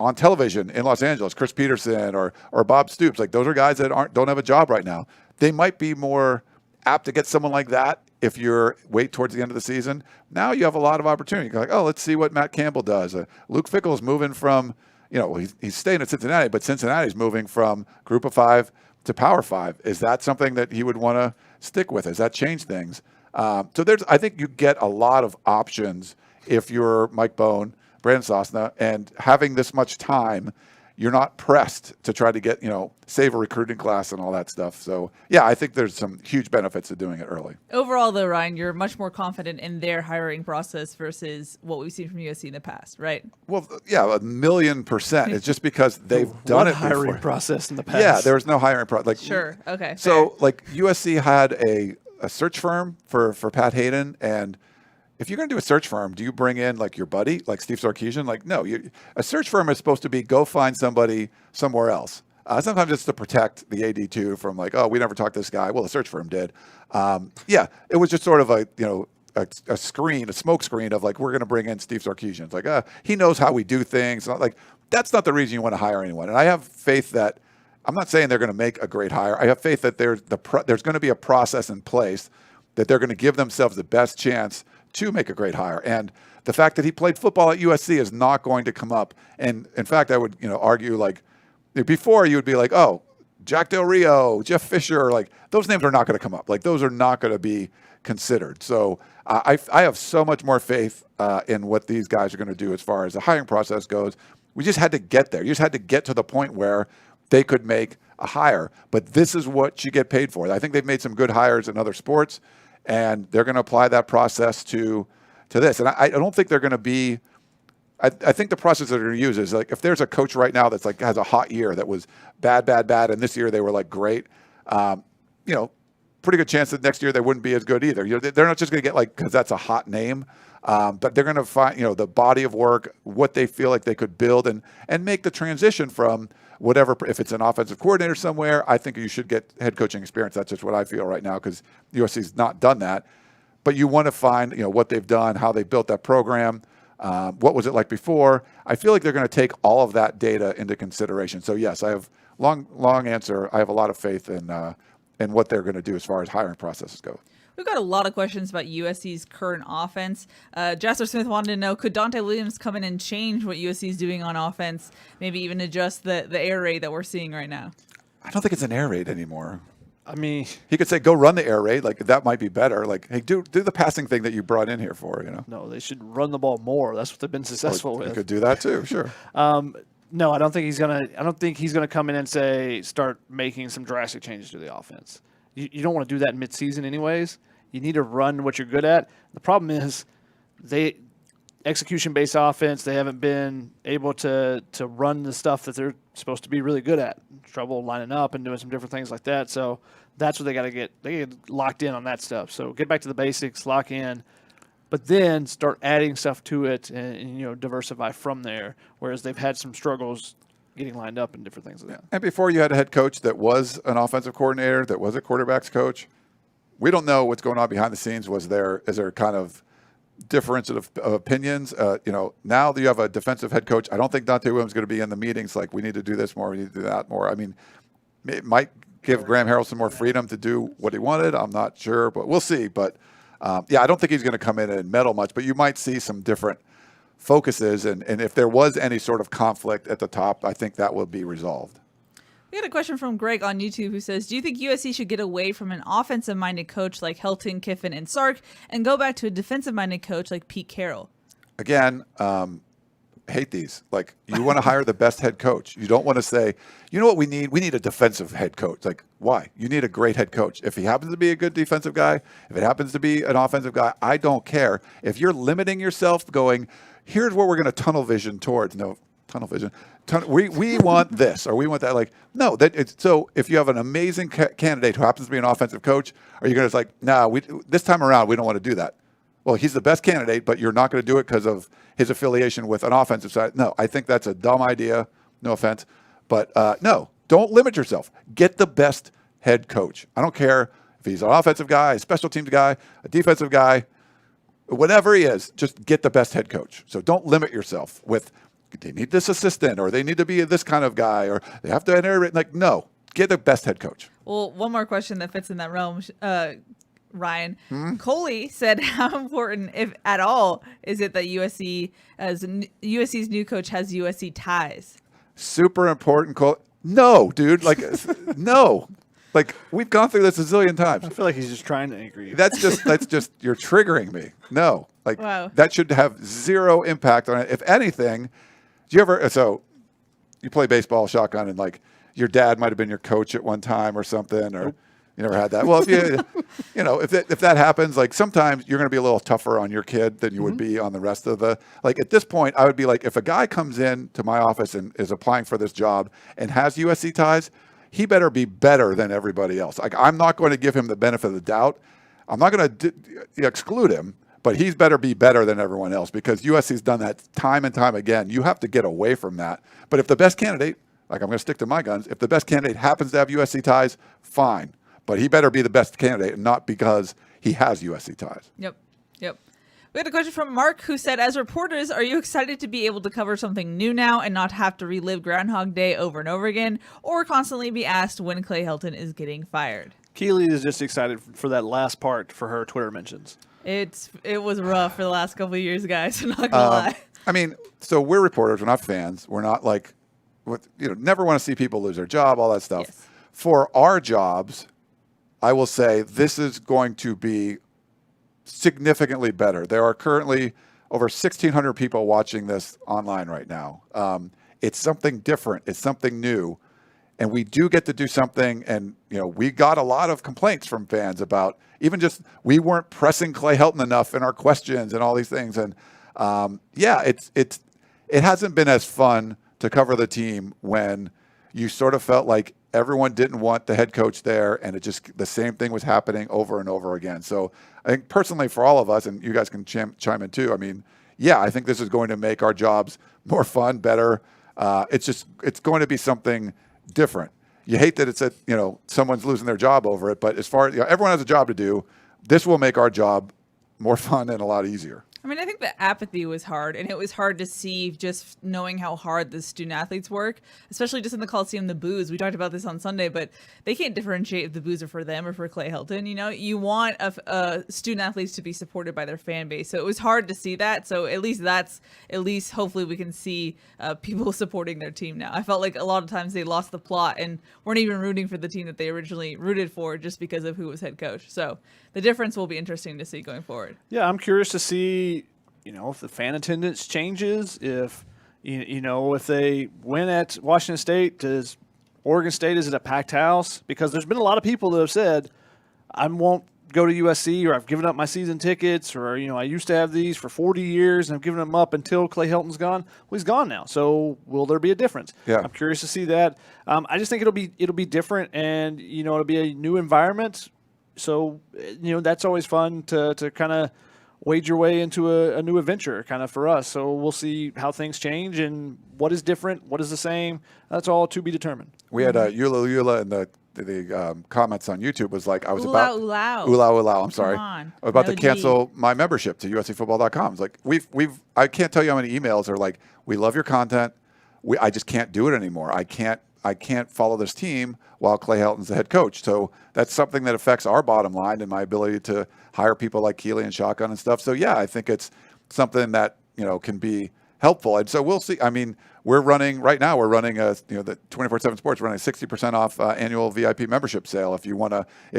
on television in Los Angeles, Chris Peterson or Bob Stoops. Those are guys that don't have a job right now. They might be more apt to get someone like that if you're wait towards the end of the season. Now you have a lot of opportunity. You're let's see what Matt Campbell does. Luke Fickell's moving from, he's staying at Cincinnati, but Cincinnati's moving from Group of 5 to Power 5. Is that something that he would want to stick with? Does that change things? So I think you get a lot of options if you're Mike Bohn, Brandon Sosna, and having this much time, you're not pressed to try to get, save a recruiting class and all that stuff. So, yeah, I think there's some huge benefits to doing it early. Overall, though, Ryan, you're much more confident in their hiring process versus what we've seen from USC in the past, right? Well, yeah, 1,000,000%. It's just because they've done it hiring before. Process in the past. Yeah, there was no hiring process. Sure. Okay. So, USC had a search firm for Pat Hayden, and if you're going to do a search firm, do you bring in like your buddy, like Steve Sarkisian? Like, no, a search firm is supposed to be go find somebody somewhere else. Sometimes it's to protect the AD too from like, oh, we never talked to this guy. Well, the search firm did. Yeah, it was just sort of a smoke screen of like, we're going to bring in Steve Sarkisian. It's like, he knows how we do things. Like, that's not the reason you want to hire anyone. And I have faith that, I'm not saying they're going to make a great hire. I have faith that there's going to be a process in place that they're going to give themselves the best chance to make a great hire. And the fact that he played football at USC is not going to come up. And in fact, I would argue like before you would be like, oh, Jack Del Rio, Jeff Fisher, like those names are not going to come up. Like those are not going to be considered. So I have so much more faith in what these guys are going to do as far as the hiring process goes. We just had to get there. You just had to get to the point where they could make a hire. But this is what you get paid for. I think they've made some good hires in other sports, and they're going to apply that process to this. And I don't think they're going to be I think the process that they're going to use is like if there's a coach right now that's like has a hot year that was bad, and this year they were like great, pretty good chance that next year they wouldn't be as good either. They're not just going to get like because that's a hot name, but they're going to find the body of work, what they feel like they could build and make the transition from whatever. If it's an offensive coordinator somewhere, I think you should get head coaching experience. That's just what I feel right now because USC's not done that. But you want to find what they've done, how they built that program. What was it like before? I feel like they're going to take all of that data into consideration. So yes, I have long answer. I have a lot of faith in what they're going to do as far as hiring processes go. We've got a lot of questions about USC's current offense. Jasper Smith wanted to know, could Dante Williams come in and change what USC is doing on offense? Maybe even adjust the air raid that we're seeing right now? I don't think it's an air raid anymore. I mean, he could say, go run the air raid. Like that might be better. Like, hey, do the passing thing that you brought in here for, No, they should run the ball more. That's what they've been successful with. They could do that too. Sure. No, I don't think he's gonna come in and start making some drastic changes to the offense. You don't want to do that in midseason anyways. You need to run what you're good at. The problem is execution-based offense, they haven't been able to run the stuff that they're supposed to be really good at. Trouble lining up and doing some different things like that. So that's what they got to get. They get locked in on that stuff. So get back to the basics, lock in, but then start adding stuff to it and diversify from there. Whereas they've had some struggles getting lined up and different things like that. And before you had a head coach that was an offensive coordinator, that was a quarterback's coach. We don't know what's going on behind the scenes. Is there kind of difference of opinions? Now that you have a defensive head coach, I don't think Dante Williams is going to be in the meetings like we need to do this more, we need to do that more. I mean, it might give Graham Harrell some more freedom to do what he wanted. I'm not sure, but we'll see. But I don't think he's going to come in and meddle much, but you might see some different focuses. And if there was any sort of conflict at the top, I think that will be resolved. We had a question from Greg on YouTube who says, do you think USC should get away from an offensive-minded coach like Helton, Kiffin, and Sark and go back to a defensive-minded coach like Pete Carroll? Again, hate these. Like, you want to hire the best head coach. You don't want to say, you know what we need? We need a defensive head coach. Like, why? You need a great head coach. If he happens to be a good defensive guy, if it happens to be an offensive guy, I don't care. If you're limiting yourself going, here's what we're going to tunnel vision towards. No, tunnel vision. We want this or we want that. Like, no, so if you have an amazing candidate who happens to be an offensive coach, are you going to like, this time around, we don't want to do that. Well, he's the best candidate, but you're not going to do it because of his affiliation with an offensive side. No, I think that's a dumb idea. No offense. But no, don't limit yourself. Get the best head coach. I don't care if he's an offensive guy, a special teams guy, a defensive guy, whatever he is, just get the best head coach. So don't limit yourself with, they need this assistant or they need to be this kind of guy or they have to enter it. Like, no, get the best head coach. Well, one more question that fits in that realm, Ryan. Coley said, how important, if at all, is it that USC's new coach has USC ties? Super important. No, dude. Like, no. Like, we've gone through this a zillion times. I feel like he's just trying to anchor you. That's just you're triggering me. No. Like, wow. That should have zero impact on it. If anything, you play baseball, shotgun, and like your dad might have been your coach at one time or something, or you never had that. Well, if if that happens, like sometimes you're going to be a little tougher on your kid than you would be on the rest of the. Like at this point, I would be like, if a guy comes in to my office and is applying for this job and has USC ties, he better be better than everybody else. Like I'm not going to give him the benefit of the doubt. I'm not going to exclude him, But he's better be better than everyone else because USC's done that time and time again. You have to get away from that. But if the best candidate, like I'm going to stick to my guns, if the best candidate happens to have USC ties, fine. But he better be the best candidate and not because he has USC ties. Yep. We had a question from Mark who said, as reporters, are you excited to be able to cover something new now and not have to relive Groundhog Day over and over again, or constantly be asked when Clay Helton is getting fired? Keely is just excited for that last part for her Twitter mentions. It was rough for the last couple of years, guys. I'm not gonna lie. I mean, so we're reporters. We're not fans. We're not like, never want to see people lose their job, all that stuff. Yes. For our jobs, I will say this is going to be significantly better. There are currently over 1,600 people watching this online right now. It's something different. It's something new. And we do get to do something. And, we got a lot of complaints from fans about even just we weren't pressing Clay Helton enough in our questions and all these things. And, it hasn't been as fun to cover the team when you sort of felt like everyone didn't want the head coach there, and the same thing was happening over and over again. So I think personally for all of us, and you guys can chime in too, I mean, I think this is going to make our jobs more fun, better. It's going to be something different. You hate that it's someone's losing their job over it, but as far as everyone has a job to do, this will make our job more fun and a lot easier. I mean, I think the apathy was hard, and it was hard to see just knowing how hard the student athletes work, especially just in the Coliseum, the boos. We talked about this on Sunday, but they can't differentiate if the boos are for them or for Clay Helton. You want student athletes to be supported by their fan base, so it was hard to see that. So at least hopefully we can see people supporting their team now. I felt like a lot of times they lost the plot and weren't even rooting for the team that they originally rooted for just because of who was head coach. So the difference will be interesting to see going forward. Yeah, I'm curious to see, if the fan attendance changes, if they win at Washington State, does Oregon State, is it a packed house? Because there's been a lot of people that have said, I won't go to USC, or I've given up my season tickets, or I used to have these for 40 years and I've given them up until Clay Helton's gone. Well, he's gone now. So will there be a difference? Yeah. I'm curious to see that. I just think it'll be different, and it'll be a new environment. So, that's always fun to kind of wade your way into a new adventure kind of for us. So we'll see how things change and what is different, what is the same. That's all to be determined. We had Eula in the comments on YouTube was like, I was I'm sorry. I was about to cancel my membership to USCfootball.com. It's like, I can't tell you how many emails are like, we love your content. I just can't do it anymore. I can't follow this team while Clay Helton's the head coach. So that's something that affects our bottom line and my ability to hire people like Keely and Shotgun and stuff. So I think it's something that, can be helpful. And so we'll see. I mean, we're running the 24/7 Sports running a 60% off annual VIP membership sale. If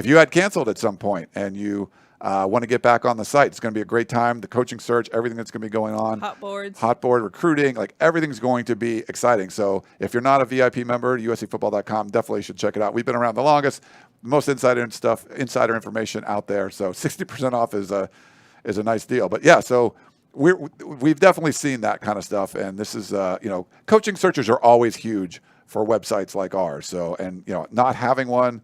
you had canceled at some point and you want to get back on the site, it's going to be a great time. The coaching search, everything that's going to be going on. Hot board recruiting, like everything's going to be exciting. So if you're not a VIP member, USCfootball.com, definitely should check it out. We've been around the longest, most insider information out there. So 60% off is a nice deal. But so we've definitely seen that kind of stuff. And this is, coaching searches are always huge for websites like ours. So, and, not having one,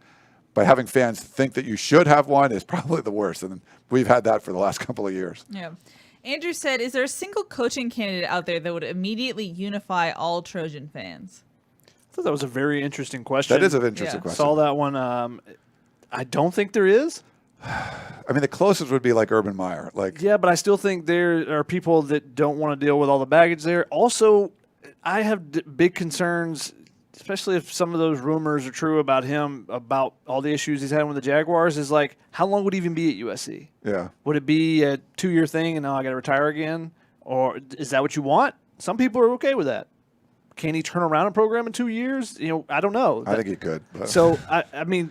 but having fans think that you should have one is probably the worst. And we've had that for the last couple of years. Yeah. Andrew said, is there a single coaching candidate out there that would immediately unify all Trojan fans? I thought that was a very interesting question. That is an interesting question. Saw that one. I don't think there is. I mean, the closest would be like Urban Meyer. But I still think there are people that don't want to deal with all the baggage there. Also, I have big concerns, especially if some of those rumors are true about him, about all the issues he's had with the Jaguars, is like, how long would he even be at USC? Yeah. Would it be a 2-year thing and now I got to retire again? Or is that what you want? Some people are okay with that. Can he turn around a program in 2 years? I don't know. I think he could. But. So,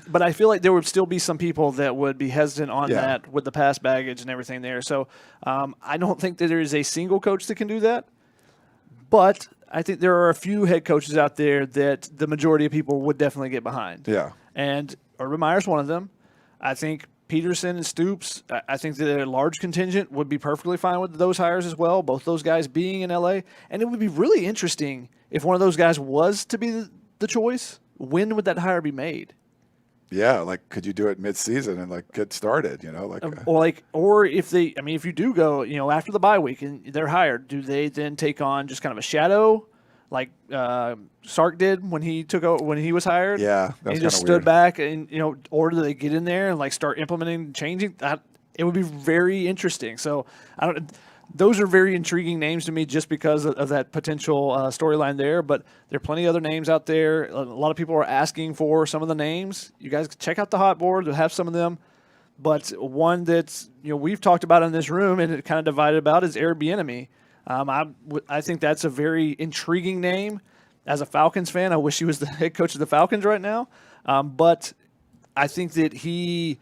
but I feel like there would still be some people that would be hesitant on that with the past baggage and everything there. So I don't think that there is a single coach that can do that. But I think there are a few head coaches out there that the majority of people would definitely get behind. Yeah. And Urban Meyer's one of them. I think Peterson and Stoops, I think that a large contingent would be perfectly fine with those hires as well, both those guys being in LA. And it would be really interesting if one of those guys was to be the choice. When would that hire be made? Yeah, like could you do it mid-season and like get started? Or if you do go, after the bye week and they're hired, do they then take on just kind of a shadow, like Sark did when he was hired? Yeah, and he just stood back, and or do they get in there and like start implementing, changing that? It would be very interesting. So those are very intriguing names to me just because of that potential storyline there. But there are plenty of other names out there. A lot of people are asking for some of the names. You guys check out the hot board. We'll have some of them. But one that's we've talked about in this room and it kind of divided about is Airbnb. I think that's a very intriguing name. As a Falcons fan, I wish he was the head coach of the Falcons right now. But I think that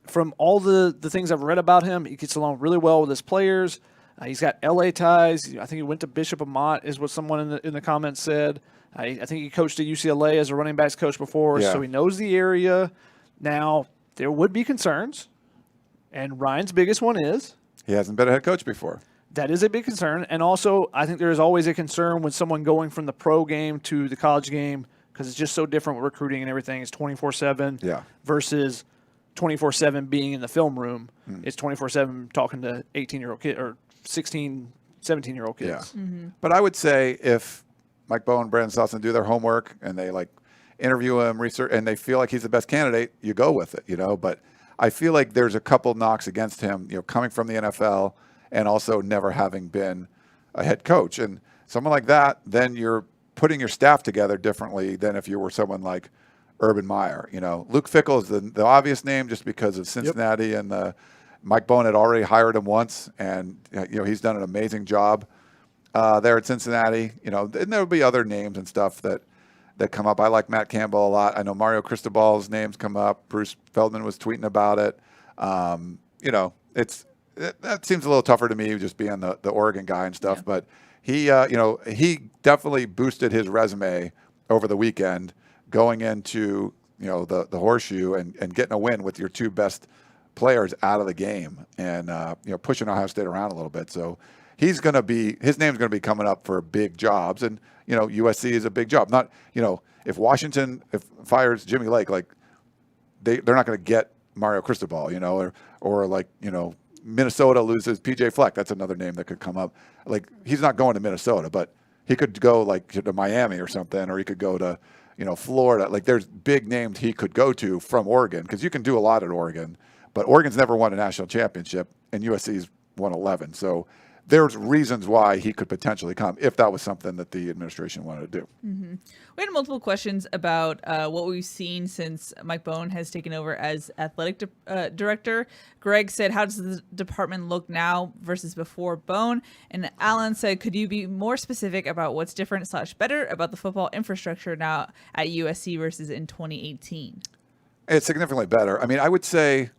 from all the things I've read about him, he gets along really well with his players. He's got LA ties. I think he went to Bishop Amat, is what someone in the comments said. I think he coached at UCLA as a running backs coach before, so he knows the area. Now, there would be concerns, and Ryan's biggest one is he hasn't been a head coach before. That is a big concern. And also, I think there is always a concern with someone going from the pro game to the college game because it's just so different with recruiting and everything. It's 24/7 versus 24/7 being in the film room. It's 24/7 talking to 18-year-old kids or 16, 17-year-old kids. Yeah. Mm-hmm. But I would say if Mike Bohn and Brandon Stolson do their homework and they like interview him, research, and they feel like he's the best candidate, you go with it, But I feel like there's a couple knocks against him, coming from the NFL and also never having been a head coach. And someone like that, then you're putting your staff together differently than if you were someone like Urban Meyer. Luke Fickell is the obvious name just because of Cincinnati and Mike Bohn had already hired him once, and he's done an amazing job there at Cincinnati. And there'll be other names and stuff that come up. I like Matt Campbell a lot. I know Mario Cristobal's names come up. Bruce Feldman was tweeting about it. That seems a little tougher to me, just being the Oregon guy and stuff. Yeah. But he definitely boosted his resume over the weekend, going into the horseshoe and getting a win with your two best players out of the game, and pushing Ohio State around a little bit. So his name's going to be coming up for big jobs, and USC is a big job. Not if Washington fires Jimmy Lake, like they're not going to get Mario Cristobal, or like Minnesota loses PJ Fleck. That's another name that could come up. Like he's not going to Minnesota, but he could go like to Miami or something, or he could go to Florida. Like there's big names he could go to from Oregon, because you can do a lot at Oregon, but Oregon's never won a national championship and USC's won 11. So there's reasons why he could potentially come if that was something that the administration wanted to do. Mm-hmm. We had multiple questions about what we've seen since Mike Bohn has taken over as athletic director. Greg said, how does the department look now versus before Bohn? And Alan said, could you be more specific about what's different / better about the football infrastructure now at USC versus in 2018? It's significantly better. I mean, I would say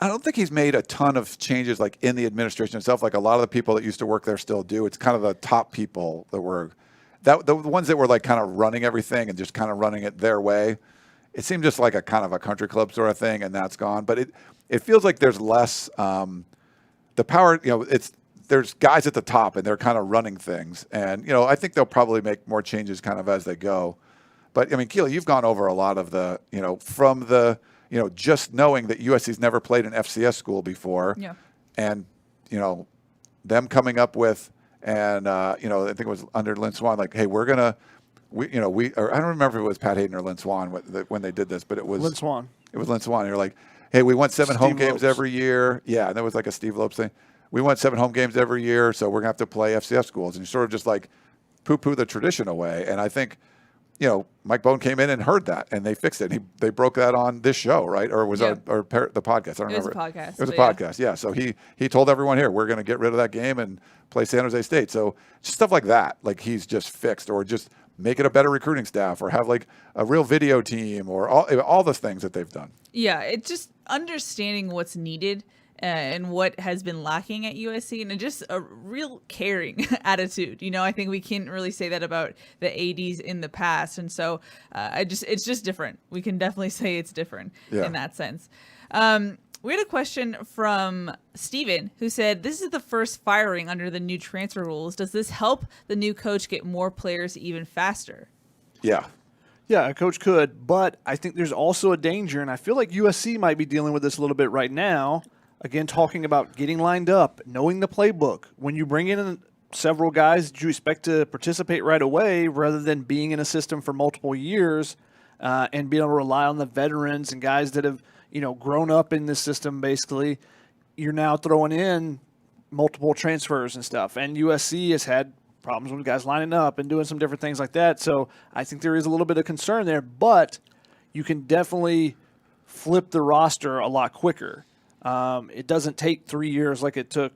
I don't think he's made a ton of changes like in the administration itself. Like a lot of the people that used to work there still do. It's kind of the top people that were the ones that were like kind of running everything and just kind of running it their way. It seemed just like a kind of a country club sort of thing, and that's gone. But it feels like there's less the power. There's guys at the top and they're kind of running things, and I think they'll probably make more changes kind of as they go. But I mean, Keely, you've gone over a lot of the from the just knowing that USC's never played an FCS school before, and them coming up with, and I think it was under Lynn Swann, like, hey, I don't remember if it was Pat Hayden or Lynn Swann when they did this, but it was Lynn Swann. It was Lynn Swann. You're like, hey, we won 7 home games every year. Yeah, and that was like a Steve Lopes thing. We won 7 home games every year, so we're gonna have to play FCS schools, and you sort of just like poo-poo the tradition away. And I think Mike Bohn came in and heard that, and they fixed it. They broke that on this show, right? Or was the podcast? I don't remember. It was a podcast. It was a podcast, yeah. So he told everyone here, we're going to get rid of that game and play San Jose State. So just stuff like that, like he's just fixed, or just make it a better recruiting staff, or have like a real video team, or all the things that they've done. Yeah, it's just understanding what's needed and what has been lacking at USC, and just a real caring attitude. I think we can't really say that about the ADs in the past, and so it's just different. We can definitely say it's different in that sense. We had a question from Steven who said, this is the first firing under the new transfer rules. Does this help the new coach get more players even faster? Yeah. Yeah, a coach could, but I think there's also a danger, and I feel like USC might be dealing with this a little bit right now. Again, talking about getting lined up, knowing the playbook. When you bring in several guys that you expect to participate right away rather than being in a system for multiple years and being able to rely on the veterans and guys that have grown up in this system basically, you're now throwing in multiple transfers and stuff. And USC has had problems with guys lining up and doing some different things like that. So I think there is a little bit of concern there, but you can definitely flip the roster a lot quicker. It doesn't take 3 years like it took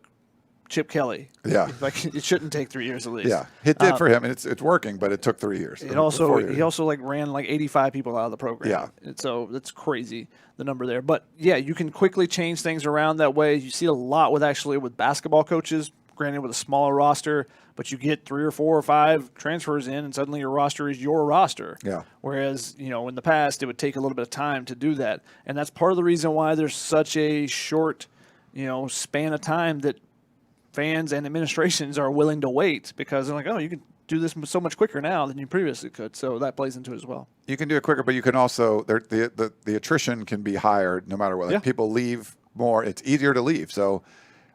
Chip Kelly. Yeah. Like it shouldn't take 3 years at least. Yeah, it did for him, and it's working, but it took 3 years. He also ran like 85 people out of the program. Yeah. And so that's crazy, the number there. But yeah, you can quickly change things around that way. You see a lot with basketball coaches, granted with a smaller roster, but you get 3 or 4 or 5 transfers in, and suddenly your roster is your roster. Yeah. Whereas, in the past, it would take a little bit of time to do that. And that's part of the reason why there's such a short, span of time that fans and administrations are willing to wait, because they're like, oh, you can do this so much quicker now than you previously could. So that plays into it as well. You can do it quicker, but you can also the attrition can be higher no matter what. Like people leave more. It's easier to leave. So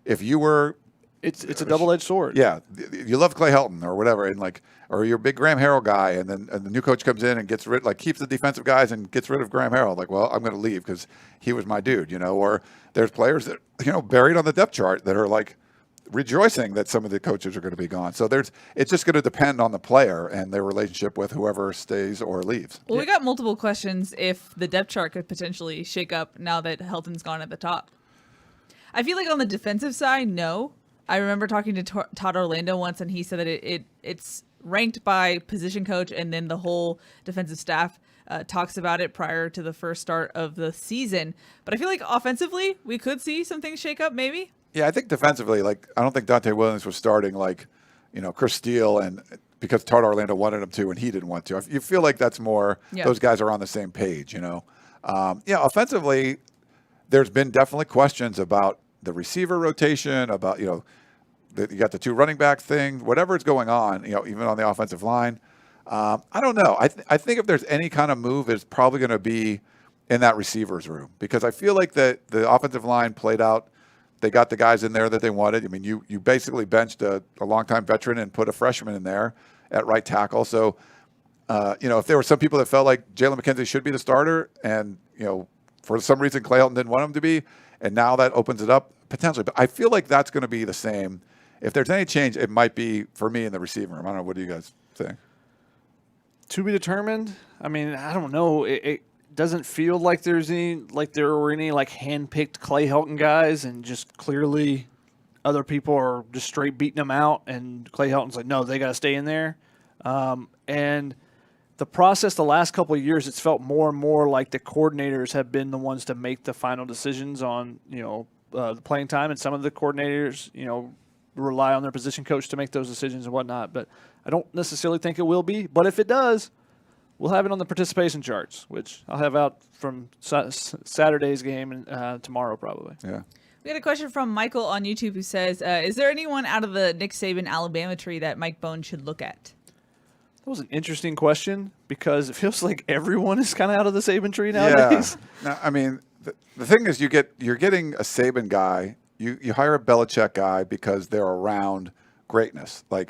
if you were, it's a double-edged sword. Yeah, you love Clay Helton or whatever, and or you're a big Graham Harrell guy, and then the new coach comes in and gets keeps the defensive guys and gets rid of Graham Harrell. Like, well, I'm going to leave because he was my dude, Or there's players that buried on the depth chart that are like rejoicing that some of the coaches are going to be gone. So it's just going to depend on the player and their relationship with whoever stays or leaves. Well, we got multiple questions if the depth chart could potentially shake up now that Helton's gone at the top. I feel like on the defensive side, no. I remember talking to Todd Orlando once, and he said that it's ranked by position coach, and then the whole defensive staff talks about it prior to the first start of the season. But I feel like offensively, we could see some things shake up maybe. Yeah, I think defensively, I don't think Dante Williams was starting Chris Steele, and because Todd Orlando wanted him to and he didn't want to. You feel like that's more those guys are on the same page, Offensively, there's been definitely questions about the receiver rotation, about you got the 2 running back thing, whatever is going on, even on the offensive line. I don't know. I think if there's any kind of move, it's probably going to be in that receivers room, because I feel like the offensive line played out. They got the guys in there that they wanted. I mean, you basically benched a longtime veteran and put a freshman in there at right tackle. So, if there were some people that felt like Jalen McKenzie should be the starter, and for some reason Clay Helton didn't want him to be, and now that opens it up potentially. But I feel like that's going to be the same. If there's any change, it might be for me in the receiving room. I don't know. What do you guys think? To be determined. I mean, I don't know. It doesn't feel like there were any hand-picked Clay Helton guys, and just clearly other people are just straight beating them out, and Clay Helton's like, no, they got to stay in there. And the process the last couple of years, it's felt more and more like the coordinators have been the ones to make the final decisions on the playing time, and some of the coordinators rely on their position coach to make those decisions and whatnot. But I don't necessarily think it will be. But if it does, we'll have it on the participation charts, which I'll have out from Saturday's game and tomorrow probably. Yeah. We got a question from Michael on YouTube who says, is there anyone out of the Nick Saban Alabama tree that Mike Bohn should look at? That was an interesting question, because it feels like everyone is kind of out of the Saban tree nowadays. Yeah. No, I mean, the thing is, you're getting a Saban guy. You hire a Belichick guy because they're around greatness. I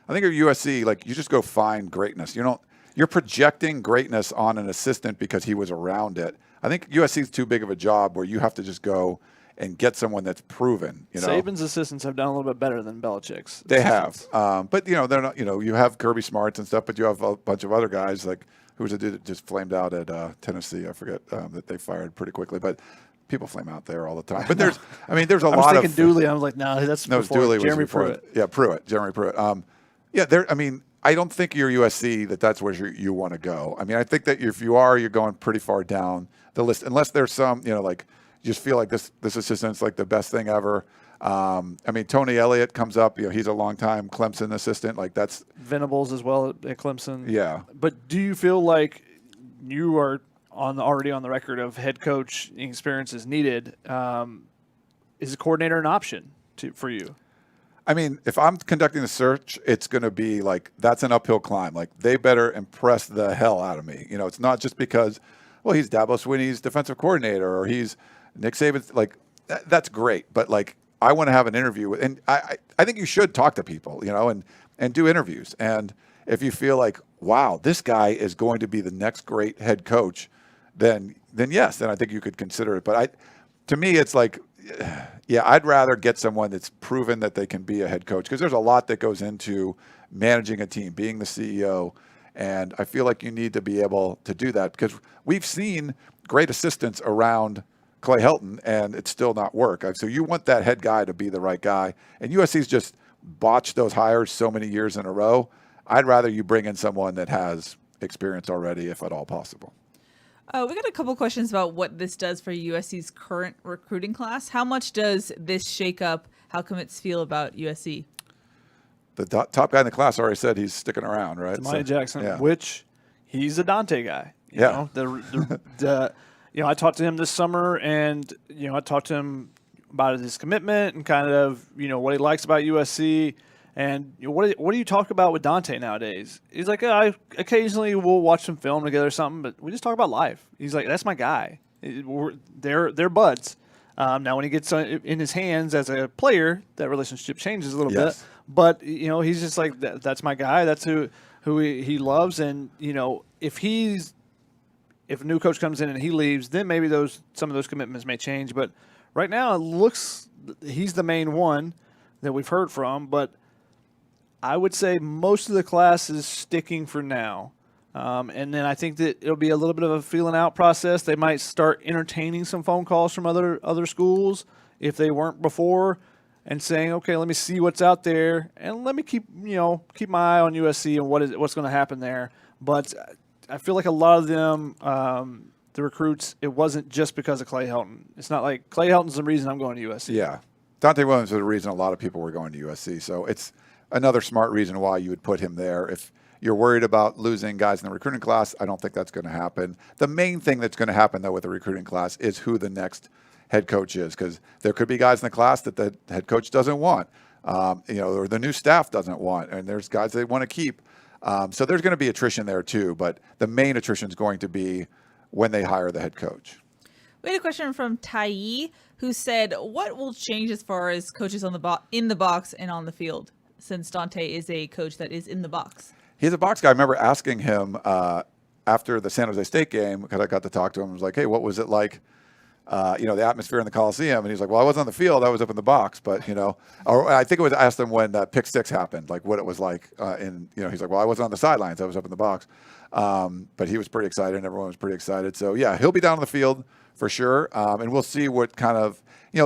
think at USC, you just go find greatness. You're projecting greatness on an assistant because he was around it. I think USC is too big of a job where you have to just go and get someone that's proven. Saban's assistants have done a little bit better than Belichick's. They have, but they're not. You have Kirby Smarts and stuff, but you have a bunch of other guys who was a dude that just flamed out at Tennessee. I forget that they fired pretty quickly, but people flame out there all the time. But there's a lot of. I was thinking Dooley. I was like, no, that's before Dooley Jeremy was before Pruitt. Yeah, Jeremy Pruitt. I don't think you're USC that's where you want to go. I mean, I think that if you are, you're going pretty far down the list, unless there's some, you just feel like this assistant's the best thing ever. Tony Elliott comes up. He's a longtime Clemson assistant. That's Venables as well at Clemson. Yeah. But do you feel like you are already on the record of head coach experience is needed? Is a coordinator an option for you? I mean, if I'm conducting the search, it's going to be like, that's an uphill climb. Like, they better impress the hell out of me. You know, it's not just because, well, he's Dabo Swinney's defensive coordinator or he's Nick Saban's, like, that's great. But, like, I want to have an interview with, and I think you should talk to people, you know, and do interviews. And if you feel like, wow, this guy is going to be the next great head coach, then yes, then I think you could consider it. But to me, it's like, yeah, I'd rather get someone that's proven that they can be a head coach, because there's a lot that goes into managing a team, being the CEO. And I feel like you need to be able to do that, because we've seen great assistants around Clay Helton and it's still not work. So you want that head guy to be the right guy. And USC's just botched those hires so many years in a row. I'd rather you bring in someone that has experience already, if at all possible. We got a couple questions about what this does for USC's current recruiting class. How much does this shake up how commits feel about USC? The top guy in the class already said he's sticking around, right? Tamani Jackson, yeah. which he's a Dante guy. You Yeah. know, I talked to him this summer, and I talked to him about his commitment and kind of what he likes about USC. And what do you talk about with Dante nowadays? He's like, I occasionally we'll watch some film together or something, but we just talk about life. He's like, that's my guy. They're buds. Now, when he gets in his hands as a player, that relationship changes a little bit. But he's just like, that's my guy. That's who he loves. And if a new coach comes in and he leaves, then maybe some of those commitments may change. But right now, it looks he's the main one that we've heard from. But I would say most of the class is sticking for now. And then I think that it'll be a little bit of a feeling out process. They might start entertaining some phone calls from other schools if they weren't before, and saying, okay, let me see what's out there, and let me keep my eye on USC and what's going to happen there. But I feel like a lot of them, the recruits, it wasn't just because of Clay Helton. It's not like Clay Helton's the reason I'm going to USC. Yeah. Dante Williams was the reason a lot of people were going to USC. So it's another smart reason why you would put him there. If you're worried about losing guys in the recruiting class, I don't think that's going to happen. The main thing that's going to happen, though, with the recruiting class is who the next head coach is, because there could be guys in the class that the head coach doesn't want, or the new staff doesn't want, and there's guys they want to keep. So there's going to be attrition there too, but the main attrition is going to be when they hire the head coach. We had a question from Tai, who said, what will change as far as coaches in the box and on the field, since Dante is a coach that is in the box? He's a box guy. I remember asking him after the San Jose State game, because I got to talk to him. I was like, hey, what was it like, the atmosphere in the Coliseum? And he's like, well, I wasn't on the field. I was up in the box. But, or I think it was asked him when Pick 6 happened, like what it was like. He's like, well, I wasn't on the sidelines. I was up in the box. But he was pretty excited, and everyone was pretty excited. So, yeah, he'll be down on the field for sure. And we'll see what kind of,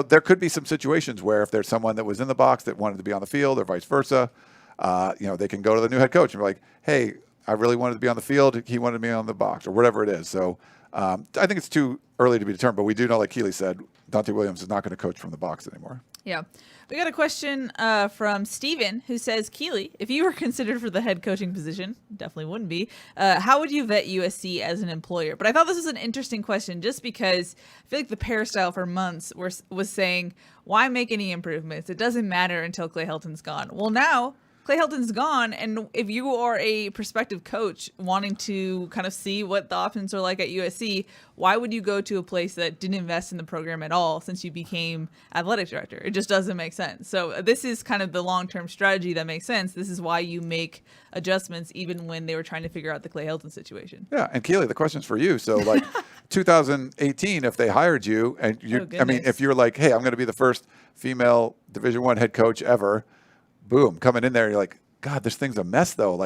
there could be some situations where if there's someone that was in the box that wanted to be on the field or vice versa, they can go to the new head coach and be like, hey, I really wanted to be on the field. He wanted me on the box, or whatever it is. So I think it's too early to be determined, but we do know, like Keely said, Dante Williams is not going to coach from the box anymore. Yeah. We got a question from Steven, who says, Keely, if you were considered for the head coaching position, definitely wouldn't be, how would you vet USC as an employer? But I thought this was an interesting question just because I feel like the peristyle for months was saying, why make any improvements? It doesn't matter until Clay Helton's gone. Well, now Clay Helton's gone, and if you are a prospective coach wanting to kind of see what the options are like at USC, why would you go to a place that didn't invest in the program at all since you became athletic director? It just doesn't make sense. So this is kind of the long-term strategy that makes sense. This is why you make adjustments even when they were trying to figure out the Clay Helton situation. Yeah, and Keely, the question's for you. So, 2018, if they hired you, and if you're like, hey, I'm going to be the first female Division I head coach ever, boom, coming in there, you're like, God, this thing's a mess, though.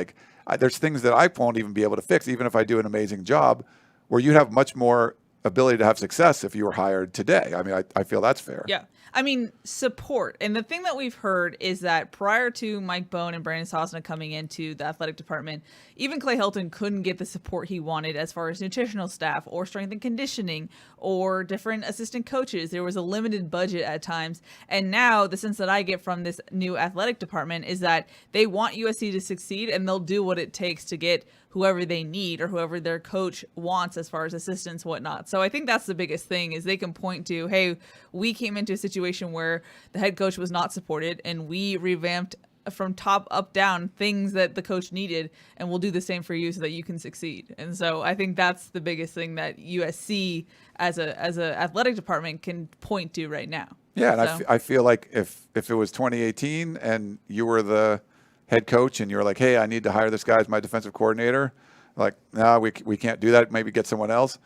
There's things that I won't even be able to fix, even if I do an amazing job, where you'd have much more ability to have success if you were hired today. I mean, I feel that's fair. Yeah. I mean, support. And the thing that we've heard is that prior to Mike Bohn and Brandon Sosna coming into the athletic department, even Clay Helton couldn't get the support he wanted as far as nutritional staff or strength and conditioning or different assistant coaches. There was a limited budget at times. And now the sense that I get from this new athletic department is that they want USC to succeed, and they'll do what it takes to get whoever they need or whoever their coach wants as far as assistants, whatnot. So I think that's the biggest thing is they can point to, hey, we came into a situation situation where the head coach was not supported, and we revamped from top up down things that the coach needed, and we'll do the same for you so that you can succeed. And so I think that's the biggest thing that USC as a athletic department can point to right now. Yeah, and I feel like if it was 2018 and you were the head coach and you were like, hey, I need to hire this guy as my defensive coordinator, like, no, we can't do that. Maybe get someone else.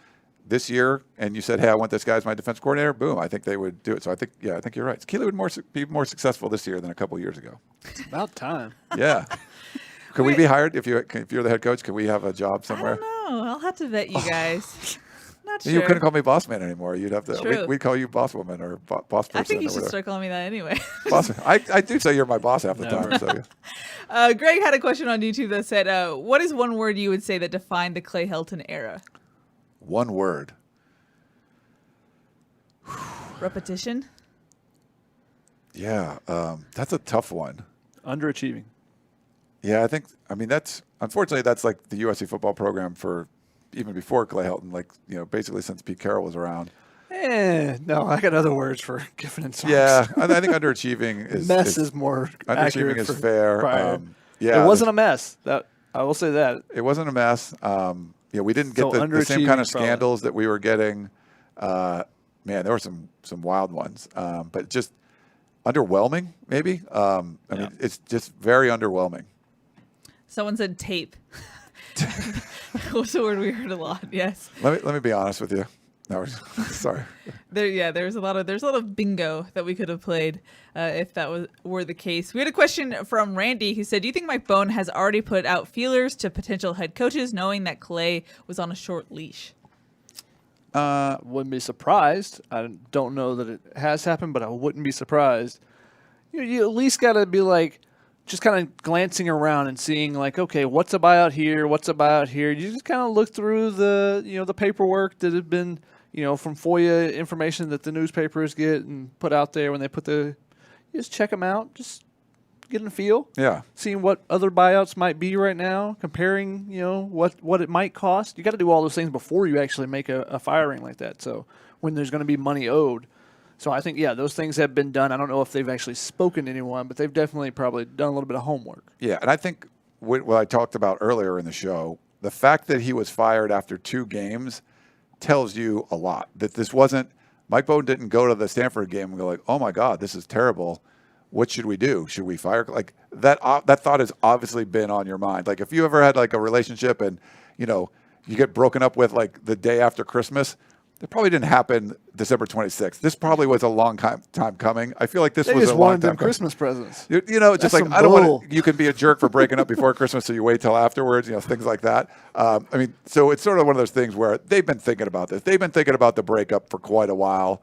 This year, and you said, hey, I want this guy as my defense coordinator, boom, I think they would do it. So I think you're right. Keely would be more successful this year than a couple years ago. It's about time. Yeah. Could we be hired if you're the head coach? Could we have a job somewhere? I don't know. I'll have to vet you guys. Not sure. You couldn't call me boss man anymore. You'd have to. True. We'd call you boss woman or boss person. I think you should start calling me that anyway. Boss. I do say you're my boss half the time. So. Greg had a question on YouTube that said, what is one word you would say that defined the Clay Helton era? One word. Repetition? Yeah, that's a tough one. Underachieving. Yeah, unfortunately that's like the USC football program for even before Clay Helton, like, basically since Pete Carroll was around. No, I got other words for giving and songs. Yeah, I think underachieving is mess is more underachieving is fair. Yeah, it wasn't a mess. That I will say that it wasn't a mess. We didn't get the same kind of scandals that we were getting. Man, there were some wild ones, but just underwhelming, maybe. It's just very underwhelming. Someone said tape. What's a word we heard a lot? Yes. Let me be honest with you. No, sorry. There's a lot of bingo that we could have played if that were the case. We had a question from Randy who said, "Do you think Mike Bohn has already put out feelers to potential head coaches, knowing that Clay was on a short leash?" Wouldn't be surprised. I don't know that it has happened, but I wouldn't be surprised. You at least got to be like, just kind of glancing around and seeing like, okay, what's a buyout here? What's a buyout here? You just kind of look through the paperwork that had been, from FOIA information that the newspapers get and put out there when they you just check them out, just getting a feel. Yeah. Seeing what other buyouts might be right now, comparing, what it might cost. You got to do all those things before you actually make a firing like that. So when there's going to be money owed. So I think, those things have been done. I don't know if they've actually spoken to anyone, but they've definitely probably done a little bit of homework. Yeah, and I think what I talked about earlier in the show, the fact that he was fired after 2 games tells you a lot. That this wasn't – Mike Bohn didn't go to the Stanford game and go like, oh, my God, this is terrible. What should we do? Should we fire? Like that thought has obviously been on your mind. Like if you ever had like a relationship and, you get broken up with like the day after Christmas – it probably didn't happen December 26th. This probably was a long time coming. I feel like this was a long time coming. Christmas presents. Just like I don't want to. You can be a jerk for breaking up before Christmas, so you wait till afterwards. Things like that. So it's sort of one of those things where they've been thinking about this. They've been thinking about the breakup for quite a while.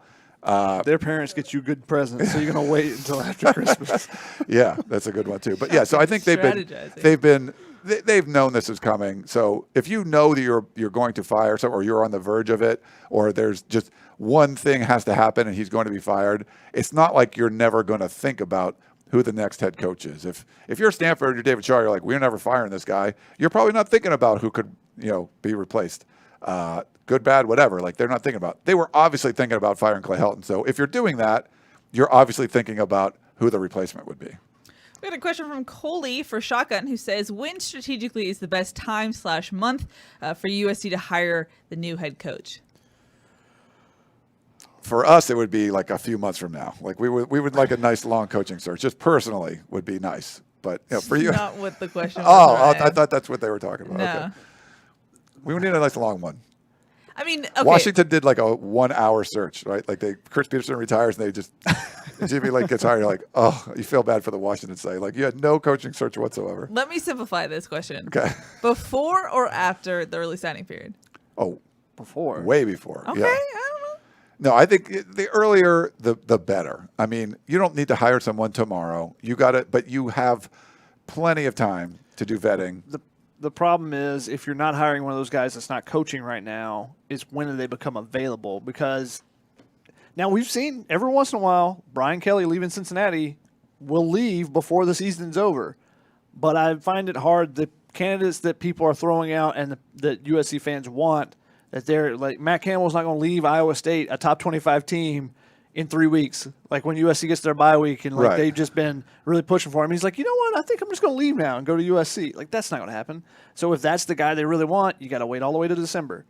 Their parents get you good presents, so you're going to wait until after Christmas. Yeah, that's a good one too. But so I think they've known this is coming. So if you know that you're going to fire someone, or you're on the verge of it, or there's just one thing has to happen and he's going to be fired, it's not like you're never going to think about who the next head coach is. If you're Stanford, you're David Shaw, you're like, we're never firing this guy. You're probably not thinking about who could be replaced. Good, bad, whatever. Like they're not thinking about. They were obviously thinking about firing Clay Helton. So if you're doing that, you're obviously thinking about who the replacement would be. We had a question from Coley for Shotgun who says, when strategically is the best time/month for USC to hire the new head coach? For us, it would be like a few months from now. Like we would like a nice long coaching search. Just personally would be nice. But for you, not what the question was. I thought that's what they were talking about. No. Okay. We would need a nice long one. I mean, okay. Washington did like a 1-hour search, right? Like Chris Peterson retires and they just Jimmy gets hired. You're like, oh, you feel bad for the Washington side. Like you had no coaching search whatsoever. Let me simplify this question. Okay. Before or after the early signing period? Oh, before. Way before. Okay, yeah. I don't know. No, I think the earlier the better. I mean, you don't need to hire someone tomorrow. You got it, but you have plenty of time to do vetting. The problem is if you're not hiring one of those guys that's not coaching right now, is when do they become available? Because now we've seen every once in a while Brian Kelly leaving Cincinnati will leave before the season's over. But I find it hard, the candidates that people are throwing out and that USC fans want, that they're like Matt Campbell's not going to leave Iowa State, a top 25 team, in 3 weeks, like when USC gets their bye week and like Right. they've just been really pushing for him. He's like, you know what? I think I'm just going to leave now and go to USC. Like that's not going to happen. So if that's the guy they really want, you got to wait all the way to December.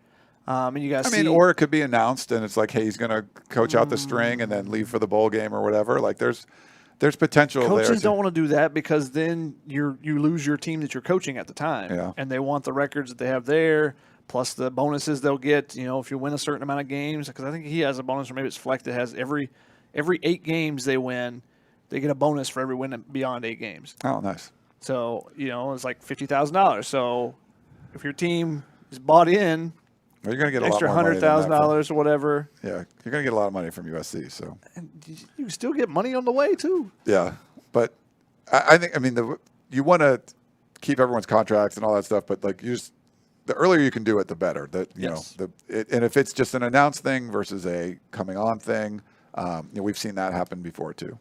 And you got to see. or it could be announced and it's like, hey, he's going to coach out the string and then leave for the bowl game or whatever. Like there's potential there. Coaches don't want to do that because then you lose your team that you're coaching at the time. Yeah. And they want the records that they have there, plus the bonuses they'll get, if you win a certain amount of games. Because I think he has a bonus, or maybe it's Fleck that has every 8 games they win, they get a bonus for every win beyond 8 games. Oh, nice. So, it's like $50,000. So if your team is bought in, Well, you're going to get extra a lot more money than that $100,000 or whatever. Yeah, you're going to get a lot of money from USC. So And you can still get money on the way, too. yeah, but I think you want to keep everyone's contracts and all that stuff, but like the earlier you can do it, the better. That Yes. And if it's just an announced thing versus a coming on thing, we've seen that happen before too.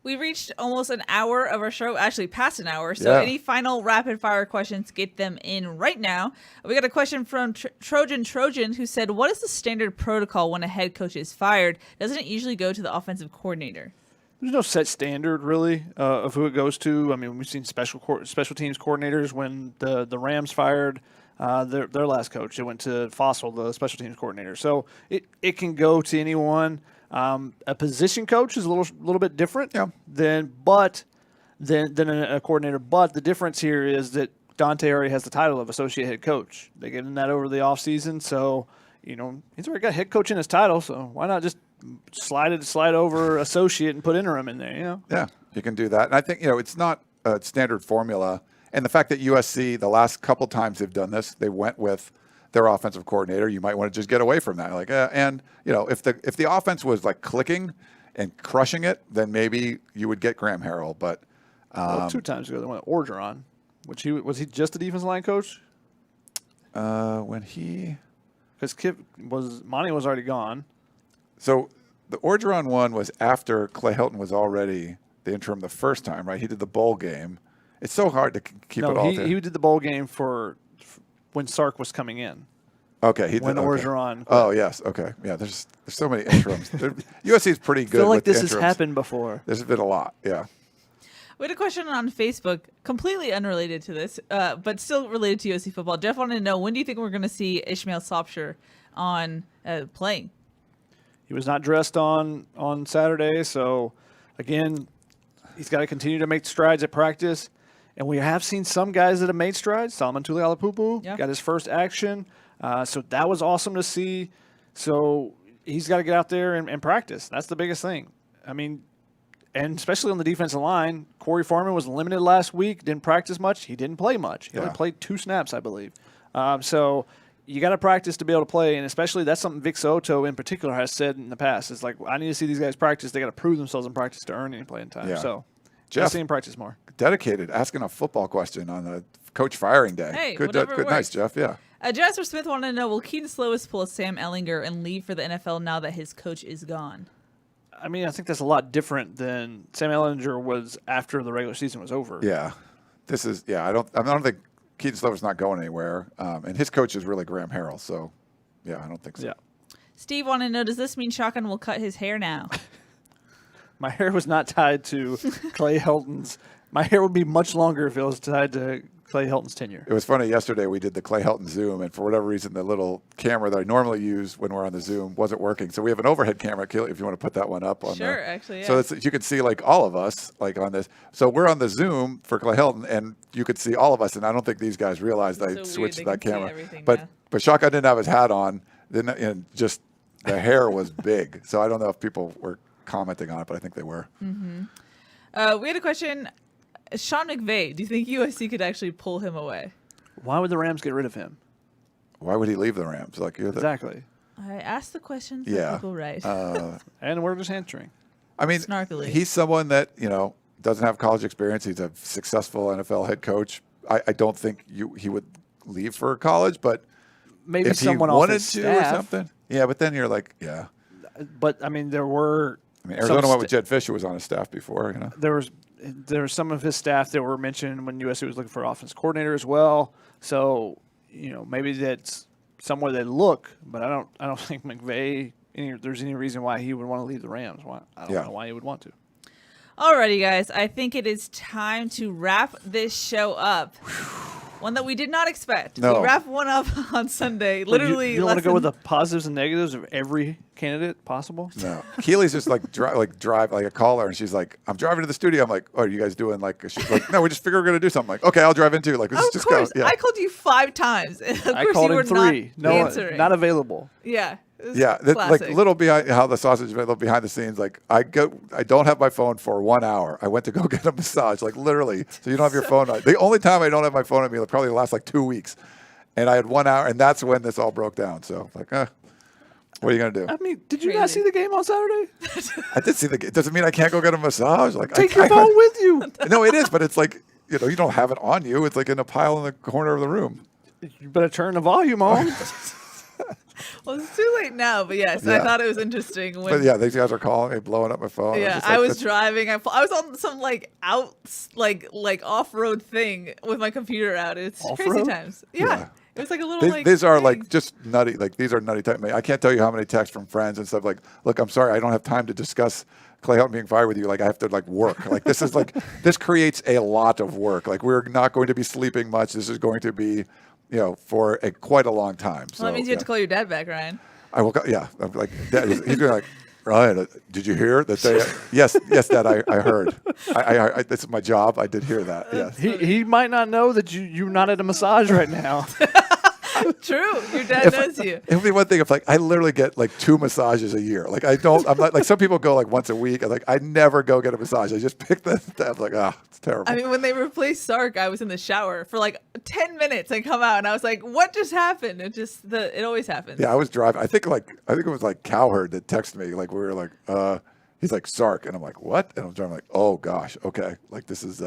We reached almost an hour of our show, actually past an hour. So Yeah. any final rapid fire questions, get them in right now. We got a question from Trojan who said, what is the standard protocol when a head coach is fired? Doesn't it usually go to the offensive coordinator? There's no set standard, really, of who it goes to. I mean, we've seen special teams coordinators when the Rams fired their last coach. It went to Fossil, the special teams coordinator. So it can go to anyone. A position coach is a little bit different than a coordinator. But the difference here is that Dante already has the title of associate head coach. They get in that over the offseason. So, he's already got head coach in his title. So why not just slide over associate and put interim in there, Yeah, you can do that. And I think, it's not a standard formula. And the fact that USC, the last couple times they've done this, they went with their offensive coordinator. You might want to just get away from that. Like, if the offense was like clicking and crushing it, then maybe you would get Graham Harrell. But 2 times ago they went with Orgeron, which was he just the defensive line coach? Because Monty was already gone. So the Orgeron one was after Clay Helton was already the interim the first time, right? He did the bowl game. It's so hard to keep it all together. He did the bowl game for when Sark was coming in. Okay, when Orgeron. Oh yes, okay, yeah. There's so many interims. USC is pretty good. I feel like with this interims. has happened before. There's been a lot, yeah. We had a question on Facebook, completely unrelated to this, but still related to USC football. Jeff wanted to know, when do you think we're going to see Ishmael Sopsher on playing? He was not dressed on Saturday, so again, he's got to continue to make strides at practice. And we have seen some guys that have made strides. Solomon Tulialapupu got his first action. So that was awesome to see. So he's got to get out there and practice. That's the biggest thing. I mean, and especially on the defensive line, Corey Foreman was limited last week, didn't practice much. He didn't play much. He only played 2 snaps, I believe. So you got to practice to be able to play, and especially that's something Vic Soto in particular has said in the past. It's like, I need to see these guys practice. They got to prove themselves in practice to earn any playing time. Yeah. So Jeff, I'll see him practice more. Dedicated, asking a football question on the coach firing day. Hey, good, nice, Jeff. Yeah. Jasper Smith wanted to know, will Keaton Slovis pull a Sam Ehlinger and leave for the NFL now that his coach is gone? I mean, I think that's a lot different than Sam Ehlinger was after the regular season was over. Yeah. This is, I don't think Keaton Slovis not going anywhere. And his coach is really Graham Harrell. So, I don't think so. Yeah. Steve wanted to know, does this mean Shotgun will cut his hair now? My hair was not tied to Clay Helton's. My hair would be much longer if it was tied to Clay Helton's tenure. It was funny. Yesterday we did the Clay Helton Zoom, and for whatever reason, the little camera that I normally use when we're on the Zoom wasn't working. So we have an overhead camera, Keely, if you want to put that one up on Sure, there. actually, yeah. So you can see like all of us like on this. So we're on the Zoom for Clay Helton, and you could see all of us. And I don't think these guys realized I So switched weird, that they can see camera. everything But now. Shotgun didn't have his hat on. And just the hair was big. So I don't know if people were commenting on it, but I think they were. We had a question. Sean McVay, do you think USC could actually pull him away? Why would the Rams get rid of him? Why would he leave the Rams? Like Exactly. I asked the question, so Yeah. people right. And we're just answering. I mean, Snarkily. he's someone that, doesn't have college experience. He's a successful NFL head coach. I don't think he would leave for college, but Maybe if someone he off wanted his to staff. or something. Yeah, but then you're like, yeah. But I mean, there were. Arizona went with Jed Fisher was on his staff before, There was some of his staff that were mentioned when USC was looking for offense coordinator as well. So maybe that's somewhere they look, but I don't think McVay there's any reason why he would want to leave the Rams. I don't know why he would want to. Alrighty, guys. I think it is time to wrap this show up. One that we did not expect. No. We wrap one up on Sunday. Literally, you don't want to go with the positives and negatives of every candidate possible? No. Keely's just like drive like a caller, and she's like, I'm driving to the studio. I'm like, oh, are you guys doing like no, we just figure we're gonna do something. Like, okay, I'll drive in too. Like, let's just go. Yeah. I called you 5 times. Of I course called you were him 3. not answering. Not available. Yeah. Yeah, like little behind how the sausage is made, little behind the scenes. Like I don't have my phone for 1 hour. I went to go get a massage, like literally. So you don't have your phone on. The only time I don't have my phone on me, probably the last like 2 weeks, and I had 1 hour, and that's when this all broke down. So like, what are you gonna do? I mean, did you not see the game on Saturday? I did see the game. It doesn't mean I can't go get a massage. Like take your phone with you. No, it is, but it's like you don't have it on you. It's like in a pile in the corner of the room. You better turn the volume on. Well, it's too late now, but yes, I thought it was interesting. But yeah, these guys are calling me, blowing up my phone. Yeah, I was driving. I was on some like off-road thing with my computer out. It's crazy times. Yeah. It was like a little these are thing. like just nutty. Like these are nutty type. I can't tell you how many texts from friends and stuff like, look, I'm sorry, I don't have time to discuss Clay Helton being fired with you. Like I have to like work. Like this is like this creates a lot of work. Like we're not going to be sleeping much. This is going to be for quite a long time. So that means you have to call your dad back, Ryan. I woke up. Yeah, I'm like, Dad, he's going like, Ryan, did you hear that they? Yes, Dad, I heard. I this is my job. I did hear that. Yes. He might not know that you're not at a massage right now. True. Your dad knows you. It would be one thing if I literally get like 2 massages a year. Like I'm not like some people go like once a week. I never go get a massage. I just pick the I'm like, it's terrible. I mean, when they replaced Sark, I was in the shower for like 10 minutes and come out and I was like, what just happened? It always happens. Yeah, I was driving. I think it was like Cowherd that texted me. Like we were like, he's like Sark, and I'm like, what? And I'm driving like, oh gosh, okay. Like this is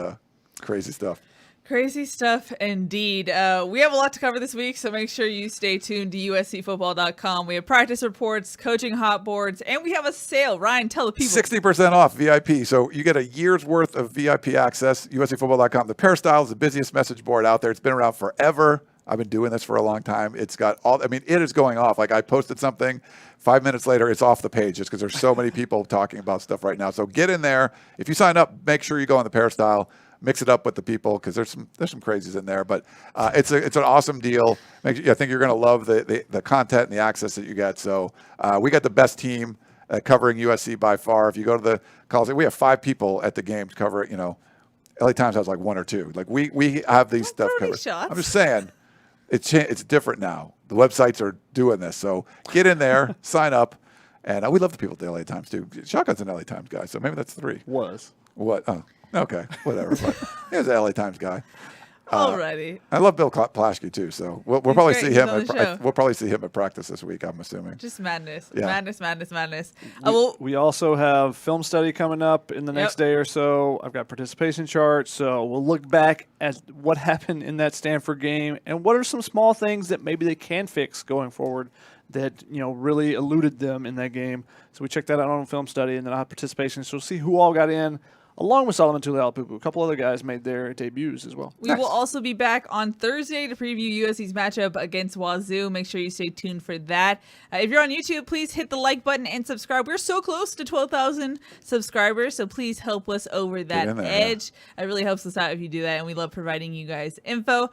crazy stuff. Crazy stuff indeed. We have a lot to cover this week, so make sure you stay tuned to USCfootball.com. We have practice reports, coaching hot boards, and we have a sale. Ryan, tell the people. 60% off VIP. So you get a year's worth of VIP access, USCfootball.com. The Peristyle is the busiest message board out there. It's been around forever. I've been doing this for a long time. It's got it is going off. Like I posted something, 5 minutes later, it's off the page just because there's so many people talking about stuff right now. So get in there. If you sign up, make sure you go on the Peristyle. Mix it up with the people because there's some crazies in there, but it's an awesome deal. I think you're going to love the content and the access that you get. So we got the best team covering USC by far. If you go to the calls, we have 5 people at the game to cover it. LA Times has like 1 or 2. Like we have these stuff covered. I'm just saying it's different now. The websites are doing this, so get in there, sign up, and we love the people at the LA Times too. Shotgun's an LA Times guy, so maybe that's 3. Was what? Oh. Okay, whatever. But he was an LA Times guy. Alrighty. I love Bill Plaschke too, so we'll probably great. see He's him. on the show. We'll probably see him at practice this week. I'm assuming. Just madness, Yeah. madness. We also have film study coming up in the next day or so. I've got participation charts, so we'll look back at what happened in that Stanford game and what are some small things that maybe they can fix going forward that really eluded them in that game. So we check that out on film study, and then I'll have participation. So we'll see who all got in. Along with Solomon Tuliaupupu, a couple other guys made their debuts as well. We will also be back on Thursday to preview USC's matchup against Wazoo. Make sure you stay tuned for that. If you're on YouTube, please hit the like button and subscribe. We're so close to 12,000 subscribers, so please help us over that edge. It really helps us out if you do that, and we love providing you guys info.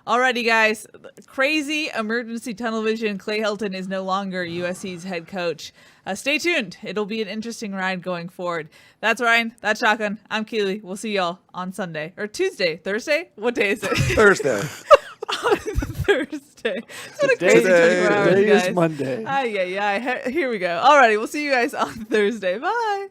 Alrighty, guys. Crazy emergency tunnel vision. Clay Helton is no longer USC's head coach. Stay tuned. It'll be an interesting ride going forward. That's Ryan. That's Shotgun. I'm Keely. We'll see y'all on Sunday. Or Tuesday. Thursday? What day is it? Thursday. On Thursday. It's been a crazy 24 hours, Today guys. is Monday. Here we go. Alrighty. We'll see you guys on Thursday. Bye.